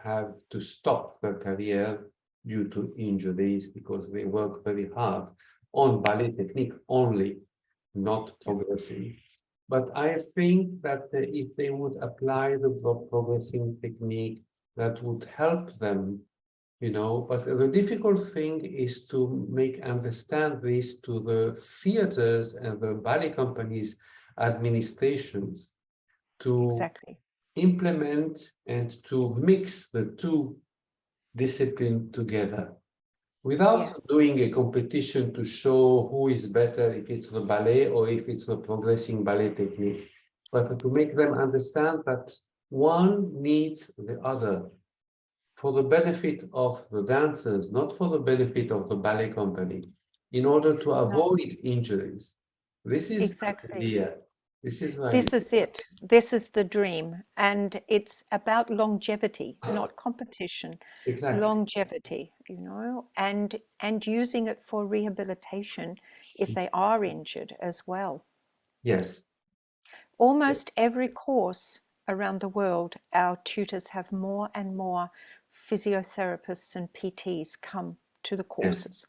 have to stop their career due to injuries because they work very hard on ballet technique only, not Yeah. progressing. But I think that if they would apply the progressing technique, that would help them, you know. But the difficult thing is to make understand this to the theaters and the ballet companies administrations to Exactly. implement and to mix the two disciplines together without Yes. doing a competition to show who is better, if it's the ballet or if it's the progressing ballet technique, but to make them understand that one needs the other for the benefit of the dancers, not for the benefit of the ballet company, in order to No, avoid injuries. This is the exactly. idea. This is the This idea. is it. This is the dream. And it's about longevity, not competition, Exactly. longevity, and using it for rehabilitation if they are injured as well. Yes. Almost every course around the world, our tutors have more and more physiotherapists and PTs come to the Yes. courses,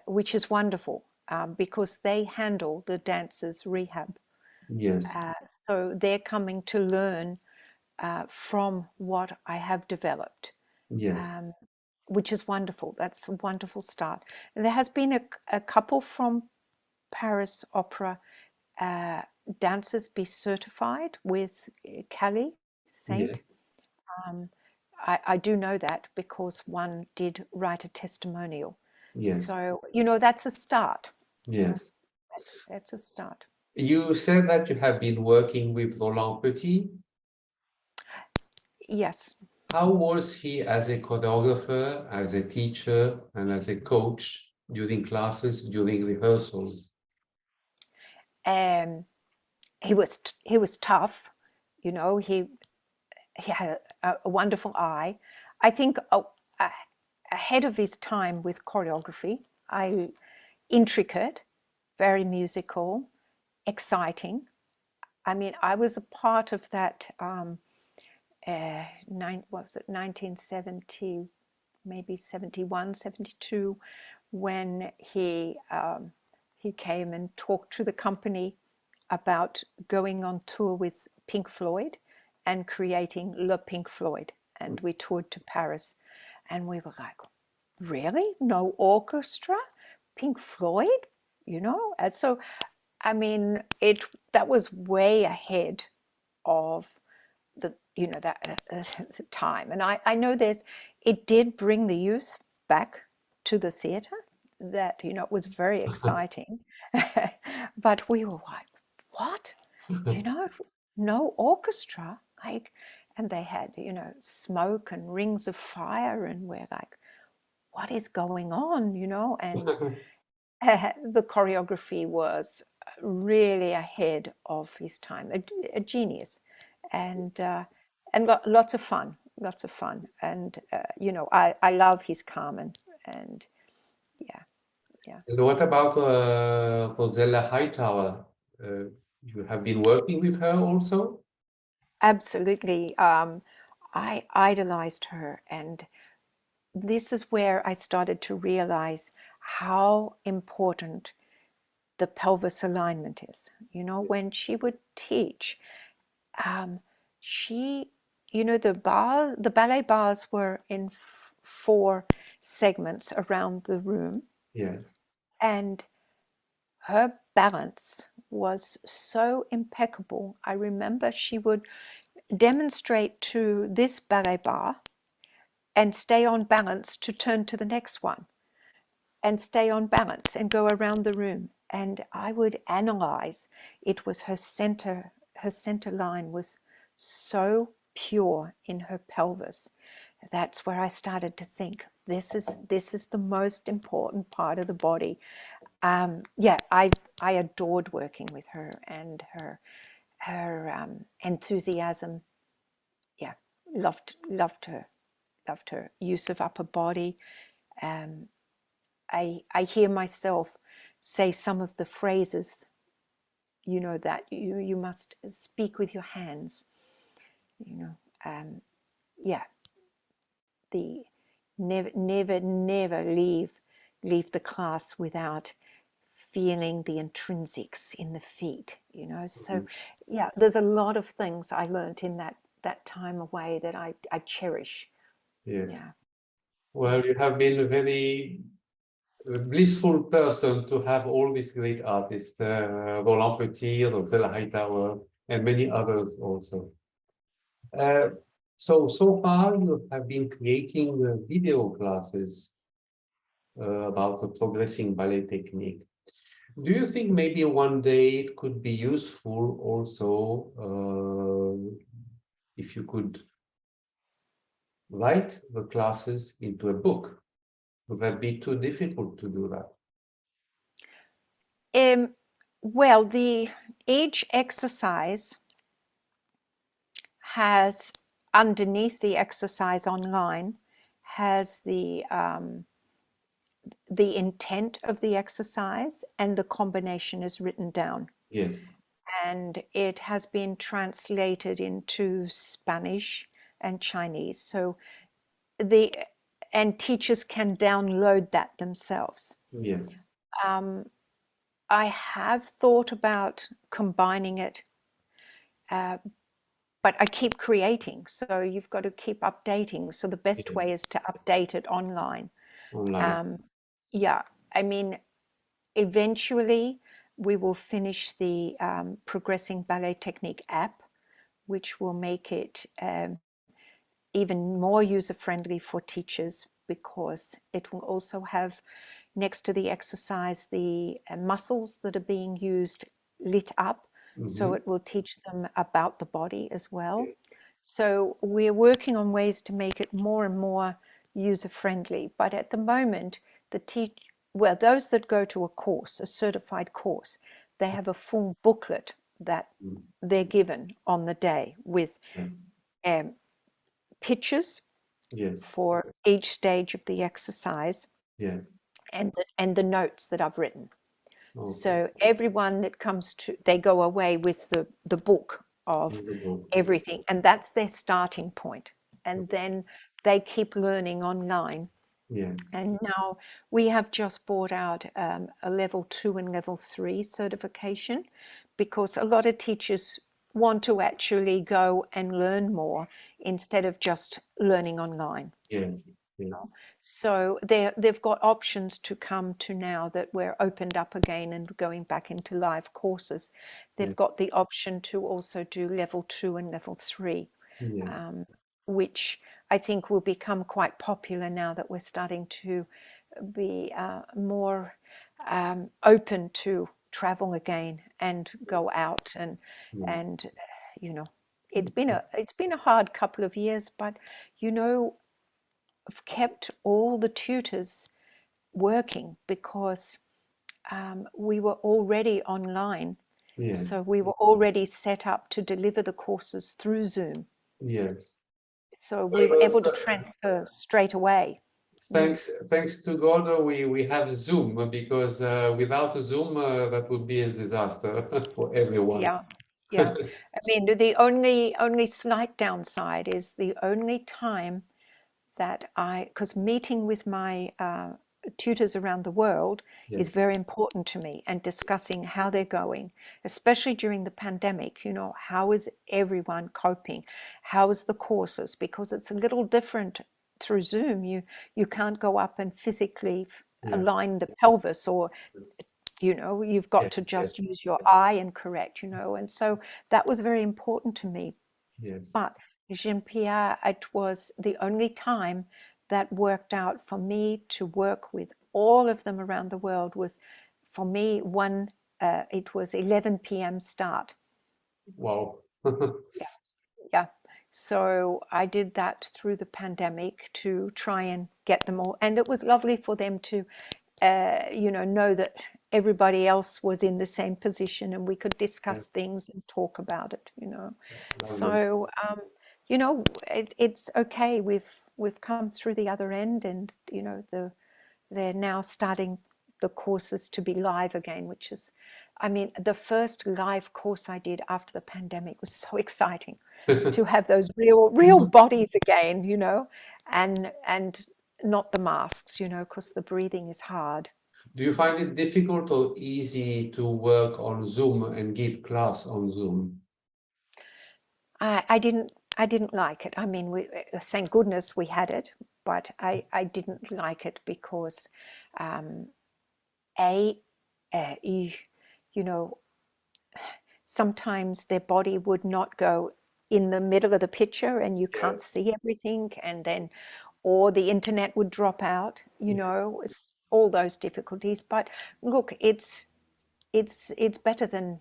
which is wonderful because they handle the dancers' rehab. Yes. Uh, so they're coming to learn from what I have developed, Yes. um, which is wonderful. That's a wonderful start. And there has been a couple from Paris Opera dancers be certified with Cali Saint. Yes. Um, I do know that because one did write a testimonial. Yes. So, that's a start. You know, Yes. that's a start. You said that you have been working with Roland Petit. Yes. How was he as a choreographer, as a teacher, and as a coach during classes, during rehearsals? Um, he was tough. He had a wonderful eye. I think ahead of his time with choreography. Intricate, very musical, exciting. I mean, I was a part of that. What was it? 1970, maybe 71, 72, when he came and talked to the company about going on tour with Pink Floyd and creating Le Pink Floyd. And we toured to Paris, and we were like, really? No orchestra? Pink Floyd? And so, I mean, that was way ahead of the time. And I know it did bring the youth back to the theater. That it was very exciting, but we were like, what? You know, no orchestra, like, and they had smoke and rings of fire, and we're like, what is going on? And the choreography was really ahead of his time, a genius, and lots of fun, and I love his Carmen, and yeah, yeah, And what about Rosella Hightower? You have been working with her also? absolutely. I idolized her, and this is where I started to realize how important the pelvis alignment is. When she would teach, she, the ballet bars were in four segments around the room, Yes. and her balance was so impeccable. I remember she would demonstrate to this ballet bar and stay on balance to turn to the next one and stay on balance and go around the room. And I would analyze. It was her center line was so pure in her pelvis. That's where I started to think this is the most important part of the body. Yeah, I adored working with her, and her enthusiasm. Yeah, loved her use of upper body. Um, I hear myself say some of the phrases you know, that you must speak with your hands, you know. Yeah, the never leave the class without feeling the intrinsics in the feet, you know. So Mhm. yeah, there's a lot of things I learned in that time away that I cherish. Yes. Yeah. Well, you have been a very blissful person to have all these great artists, Roland Petit, Rosella Hightower, and many others also. Uh, so far you have been creating video classes about the progressing ballet technique. Do you think maybe one day it could be useful also if you could write the classes into a book? Would that be too difficult to do that? Well, each exercise has, underneath the exercise online, has the intent of the exercise, and the combination is written down. Yes, And it has been translated into Spanish and Chinese. So teachers can download that themselves. yes, Um, I have thought about combining it, but I keep creating. So you've got to keep updating. So the best yes, way is to update it online. online. Um, yeah, I mean, eventually we will finish the Progressing Ballet Technique app, which will make it even more user-friendly for teachers, because it will also have, next to the exercise, the muscles that are being used lit up. So Mhm. it will teach them about the body as well. So we're working on ways to make it more and more user-friendly. But at the moment, well, those that go to a course, a certified course, they have a full booklet that Mm. they're given on the day with Yes, um, pictures yes, for each stage of the exercise, yes. and the notes that I've written. Okay. So everyone that comes to, they go away with the book of In the book. everything, and that's their starting point. And then they keep learning online. Yes, And now we have just brought out a level 2 and level 3 certification, because a lot of teachers want to actually go and learn more instead of just learning online. yes, yes, So they've got options to come to, now that we're opened up again and going back into live courses. They've yes, got the option to also do level 2 and level 3, yes, which I think will become quite popular now that we're starting to be more open to travel again and go out yes, and you know, it's been a hard couple of years, but you know, I've kept all the tutors working because we were already online. yes. So we were already set up to deliver the courses through Zoom. Yes. So we were Well, able to transfer straight away. Mm. thanks to God, we have Zoom because without Zoom, that would be a disaster for everyone. Yeah, yeah. I mean, the only slight downside is the only time that because meeting with my tutors around the world is Yes, very important to me, and discussing how they're going, especially during the pandemic. You know, how is everyone coping? How is the courses? Because it's a little different through Zoom. You can't go up and physically yes, align the pelvis, or yes, you know, you've got yes, to yes, just use your eye and correct, you know. And so that was very important to me. yes, But Jean Pierre, it was the only time that worked out for me to work with all of them around the world. Was for me it was 11 p.m. start. wow. Yeah, yeah. So I did that through the pandemic to try and get them all, and it was lovely for them to know that everybody else was in the same position, and we could discuss Yes, things and talk about it, you know. lovely. So it's okay. We've come through the other end, and you know, they're now starting the courses to be live again, which is, I mean, the first live course I did after the pandemic was so exciting to have those real bodies again, you know, and not the masks, you know, because the breathing is hard. Do you find it difficult or easy to work on Zoom and give class on Zoom? I didn't like it. I mean, thank goodness we had it, but I didn't like it because a you know, sometimes their body would not go in the middle of the picture and you can't see everything, and then or the internet would drop out, you know, it's all those difficulties. But look, it's better than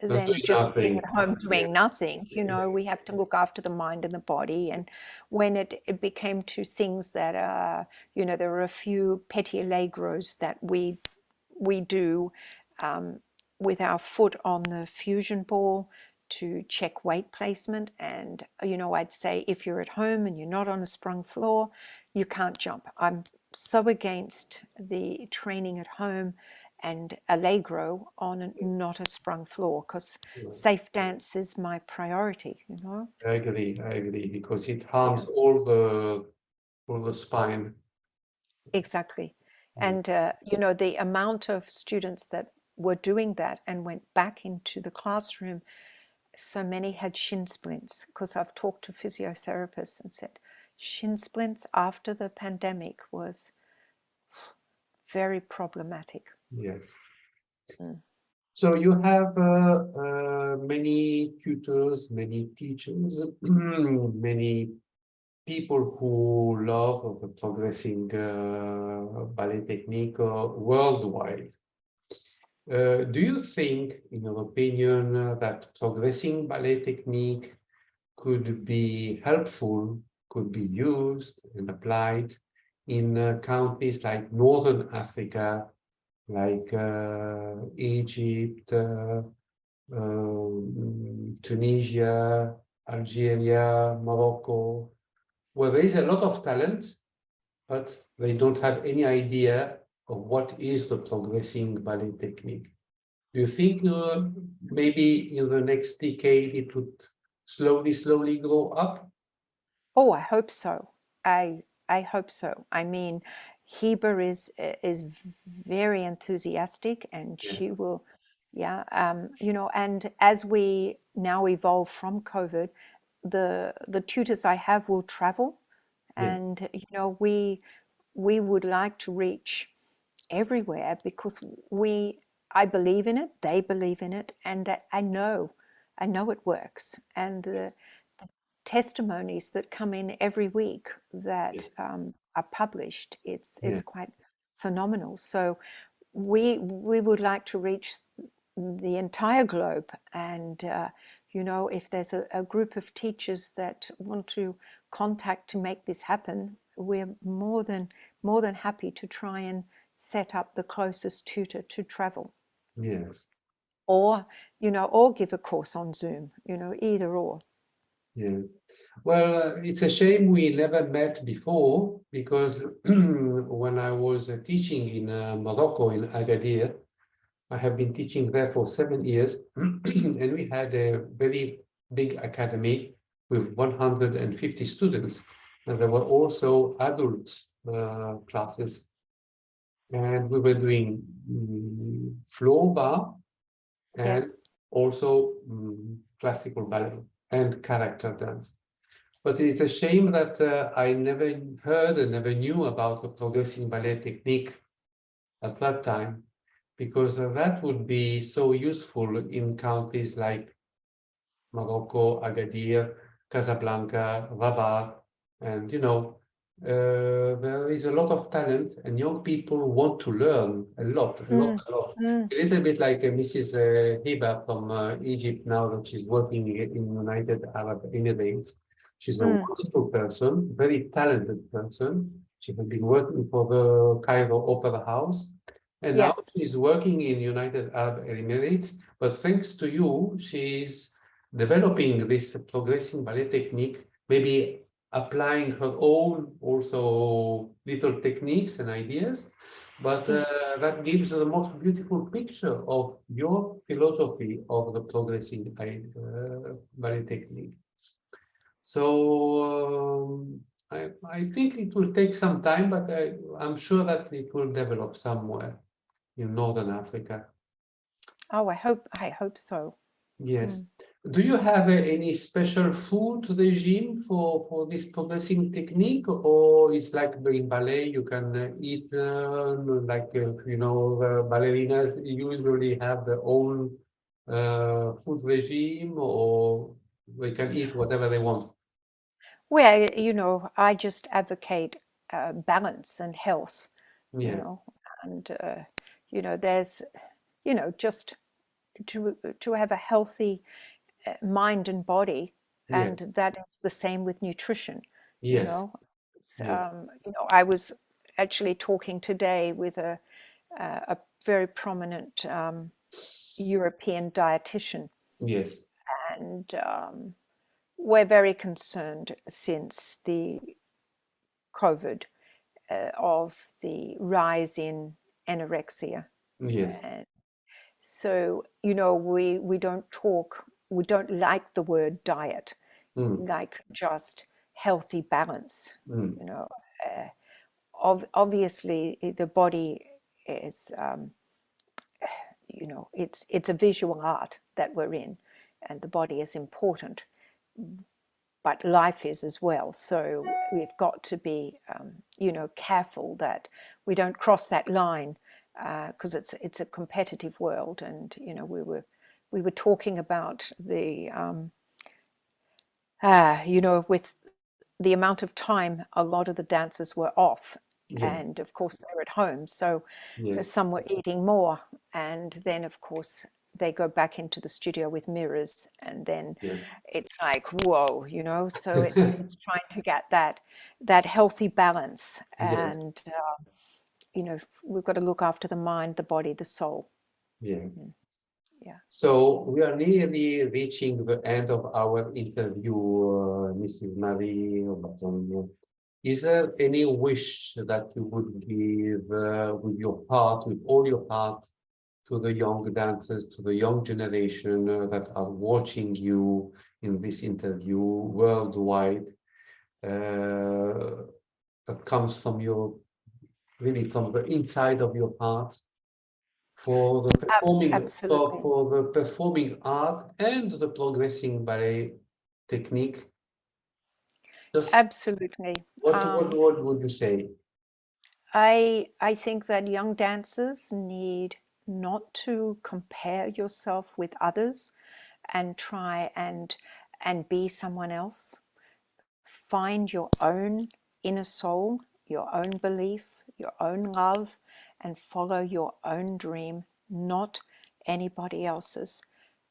Doing just being nothing. at home doing nothing. You know, we have to look after the mind and the body. And when it became to things that are, you know, there are a few petty allegros that we do with our foot on the fusion ball to check weight placement. And, you know, I'd say if you're at home and you're not on a sprung floor, you can't jump. I'm so against the training at home and allegro on not a sprung floor, because safe dance is my priority, you know. I agree, because it Yeah, harms all the spine. exactly. Yeah. And you know, the amount of students that were doing that and went back into the classroom, so many had shin splints, because I've talked to physiotherapists and said shin splints after the pandemic was very problematic. Yes. Mm. So you have many tutors, many teachers, many people who love the progressing ballet technique worldwide. Do you think, in your opinion, that progressing ballet technique could be helpful, could be used and applied in countries like Northern Africa, like Egypt, Tunisia, Algeria, Morocco, where there is a lot of talent, but they don't have any idea of what is the progressing ballet technique? Do you think maybe in the next decade it would slowly grow up? Oh, I hope so. I hope so. I mean, Heber is very enthusiastic, and Yeah, she will, yeah. You know, and as we now evolve from COVID, the tutors I have will travel, yeah, and you know, we would like to reach everywhere, because I believe in it, they believe in it, and I know it works. And the testimonies that come in every week that yes, are published, it's yeah, quite phenomenal. So we would like to reach the entire globe, and you know, if there's a group of teachers that want to contact to make this happen, we're more than happy to try and set up the closest tutor to travel, yes, or you know, or give a course on Zoom, you know, either or. yeah. Well, it's a shame we never met before, because when I was teaching in Morocco, in Agadir, I have been teaching there for 7 years, and we had a very big academy with 150 students, and there were also adult classes, and we were doing floor bar and Yes. also classical ballet and character dance. But it's a shame that I never heard and never knew about the progressing ballet technique at that time, because that would be so useful in countries like Morocco, Agadir, Casablanca, Rabat, and there is a lot of talent, and young people want to learn a lot, a lot, Mm, a lot. mm, A little bit like Mrs. Hiba from Egypt now that she's working in United Arab Emirates. She's a mm. wonderful person, very talented person. She has been working for the Cairo Opera House, and now Yes. she's working in United Arab Emirates. But thanks to you, she's developing this progressing ballet technique, maybe applying her own also little techniques and ideas, but that gives the most beautiful picture of your philosophy of the progressing ballet technique. So I think it will take some time, but I'm sure that it will develop somewhere in Northern Africa. Oh, I hope so. Yes. Mm. Do you have any special food regime for this progressing technique, or it's like in ballet you can eat like the ballerinas usually have their own food regime, or they can eat whatever they want? Well, I just advocate balance and health, you Yes, know, and there's, just to have a healthy mind and body, and yes, that is the same with nutrition. You yes, know, yes, I was actually talking today with a very prominent European dietitian, yes, and we're very concerned since the COVID of the rise in anorexia. yes. And so, we don't like the word diet, Mm, like just healthy balance. mm, You know, obviously the body is, it's a visual art that we're in, and the body is important, but life is as well. So we've got to be, careful that we don't cross that line, because it's a competitive world. And we were talking about with the amount of time a lot of the dancers were off, yes, and of course they're at home, so yes, some were eating more, and then of course they go back into the studio with mirrors, and then yes. it's like whoa, so it's trying to get that healthy balance, Yes, and we've got to look after the mind, the body, the soul. yes. Mm, yeah. So we are nearly reaching the end of our interview, Mrs. Marie Overton. Is there any wish that you would give with your heart, with all your heart, to the young dancers, to the young generation that are watching you in this interview worldwide, that comes from your, really from the inside of your heart? For the performing Absolutely. for the performing art and the progressing ballet technique, just Absolutely. what would you say? I think that young dancers need not to compare yourself with others and try and be someone else. Find your own inner soul, your own belief, your own love, and follow your own dream, not anybody else's,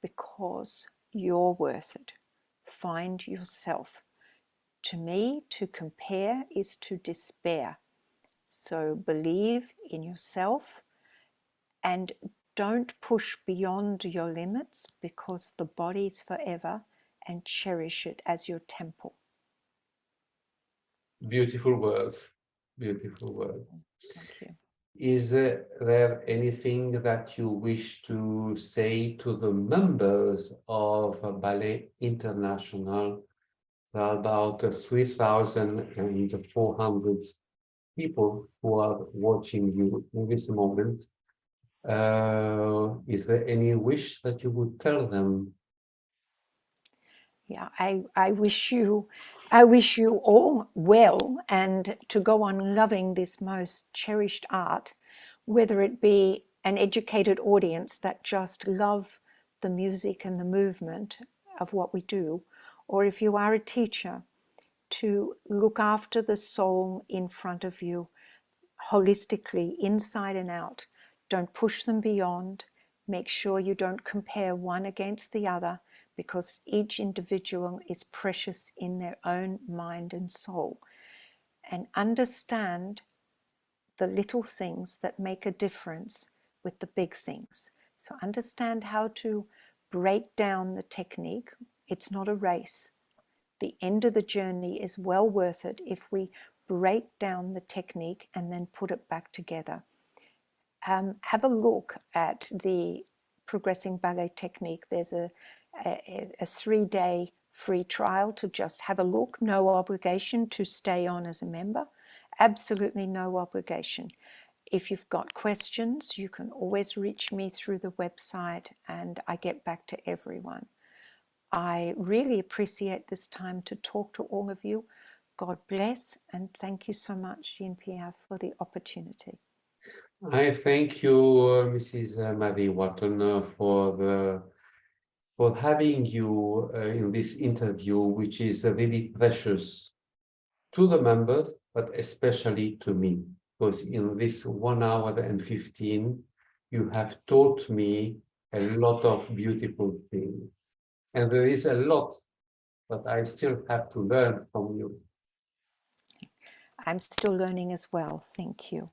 because you're worth it. Find yourself. To me, to compare is to despair. So believe in yourself and don't push beyond your limits, because the body's forever, and cherish it as your temple. Beautiful words, beautiful words. Thank you. Is there anything that you wish to say to the members of Ballet International? There are about 3,400 people who are watching you in this moment. Is there any wish that you would tell them? Yeah, I wish you all well, and to go on loving this most cherished art, whether it be an educated audience that just love the music and the movement of what we do, or if you are a teacher, to look after the soul in front of you holistically, inside and out. Don't push them beyond. Make sure you don't compare one against the other, because each individual is precious in their own mind and soul. And understand the little things that make a difference with the big things. So understand how to break down the technique. It's not a race. The end of the journey is well worth it if we break down the technique and then put it back together. have a look at the Progressing Ballet Technique. There's a 3-day free trial to just have a look, no obligation to stay on as a member, absolutely no obligation. If you've got questions, you can always reach me through the website and I get back to everyone. I really appreciate this time to talk to all of you. God bless, and thank you so much, Jean-Pierre, for the opportunity. I thank you, Mrs. Marie Walton, for having you in this interview, which is really precious to the members, but especially to me, because in this 1 hour and 15, you have taught me a lot of beautiful things. And there is a lot that I still have to learn from you. I'm still learning as well. Thank you.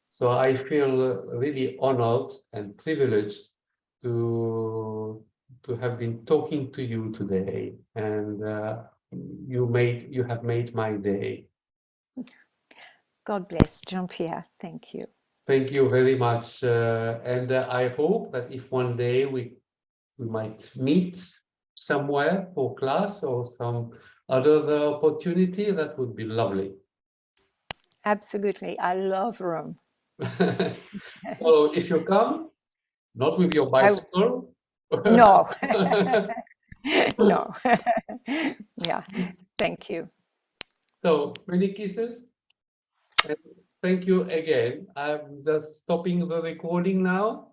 So I feel really honored and privileged to have been talking to you today, and you have made my day. God bless, Jean-Pierre. Thank you. Thank you very much, and I hope that if one day we might meet somewhere for class or some other opportunity, that would be lovely. Absolutely. I love Rome. So if you come, not with your bicycle. No. No. Yeah. Thank you. So many kisses. And thank you again. I'm just stopping the recording now.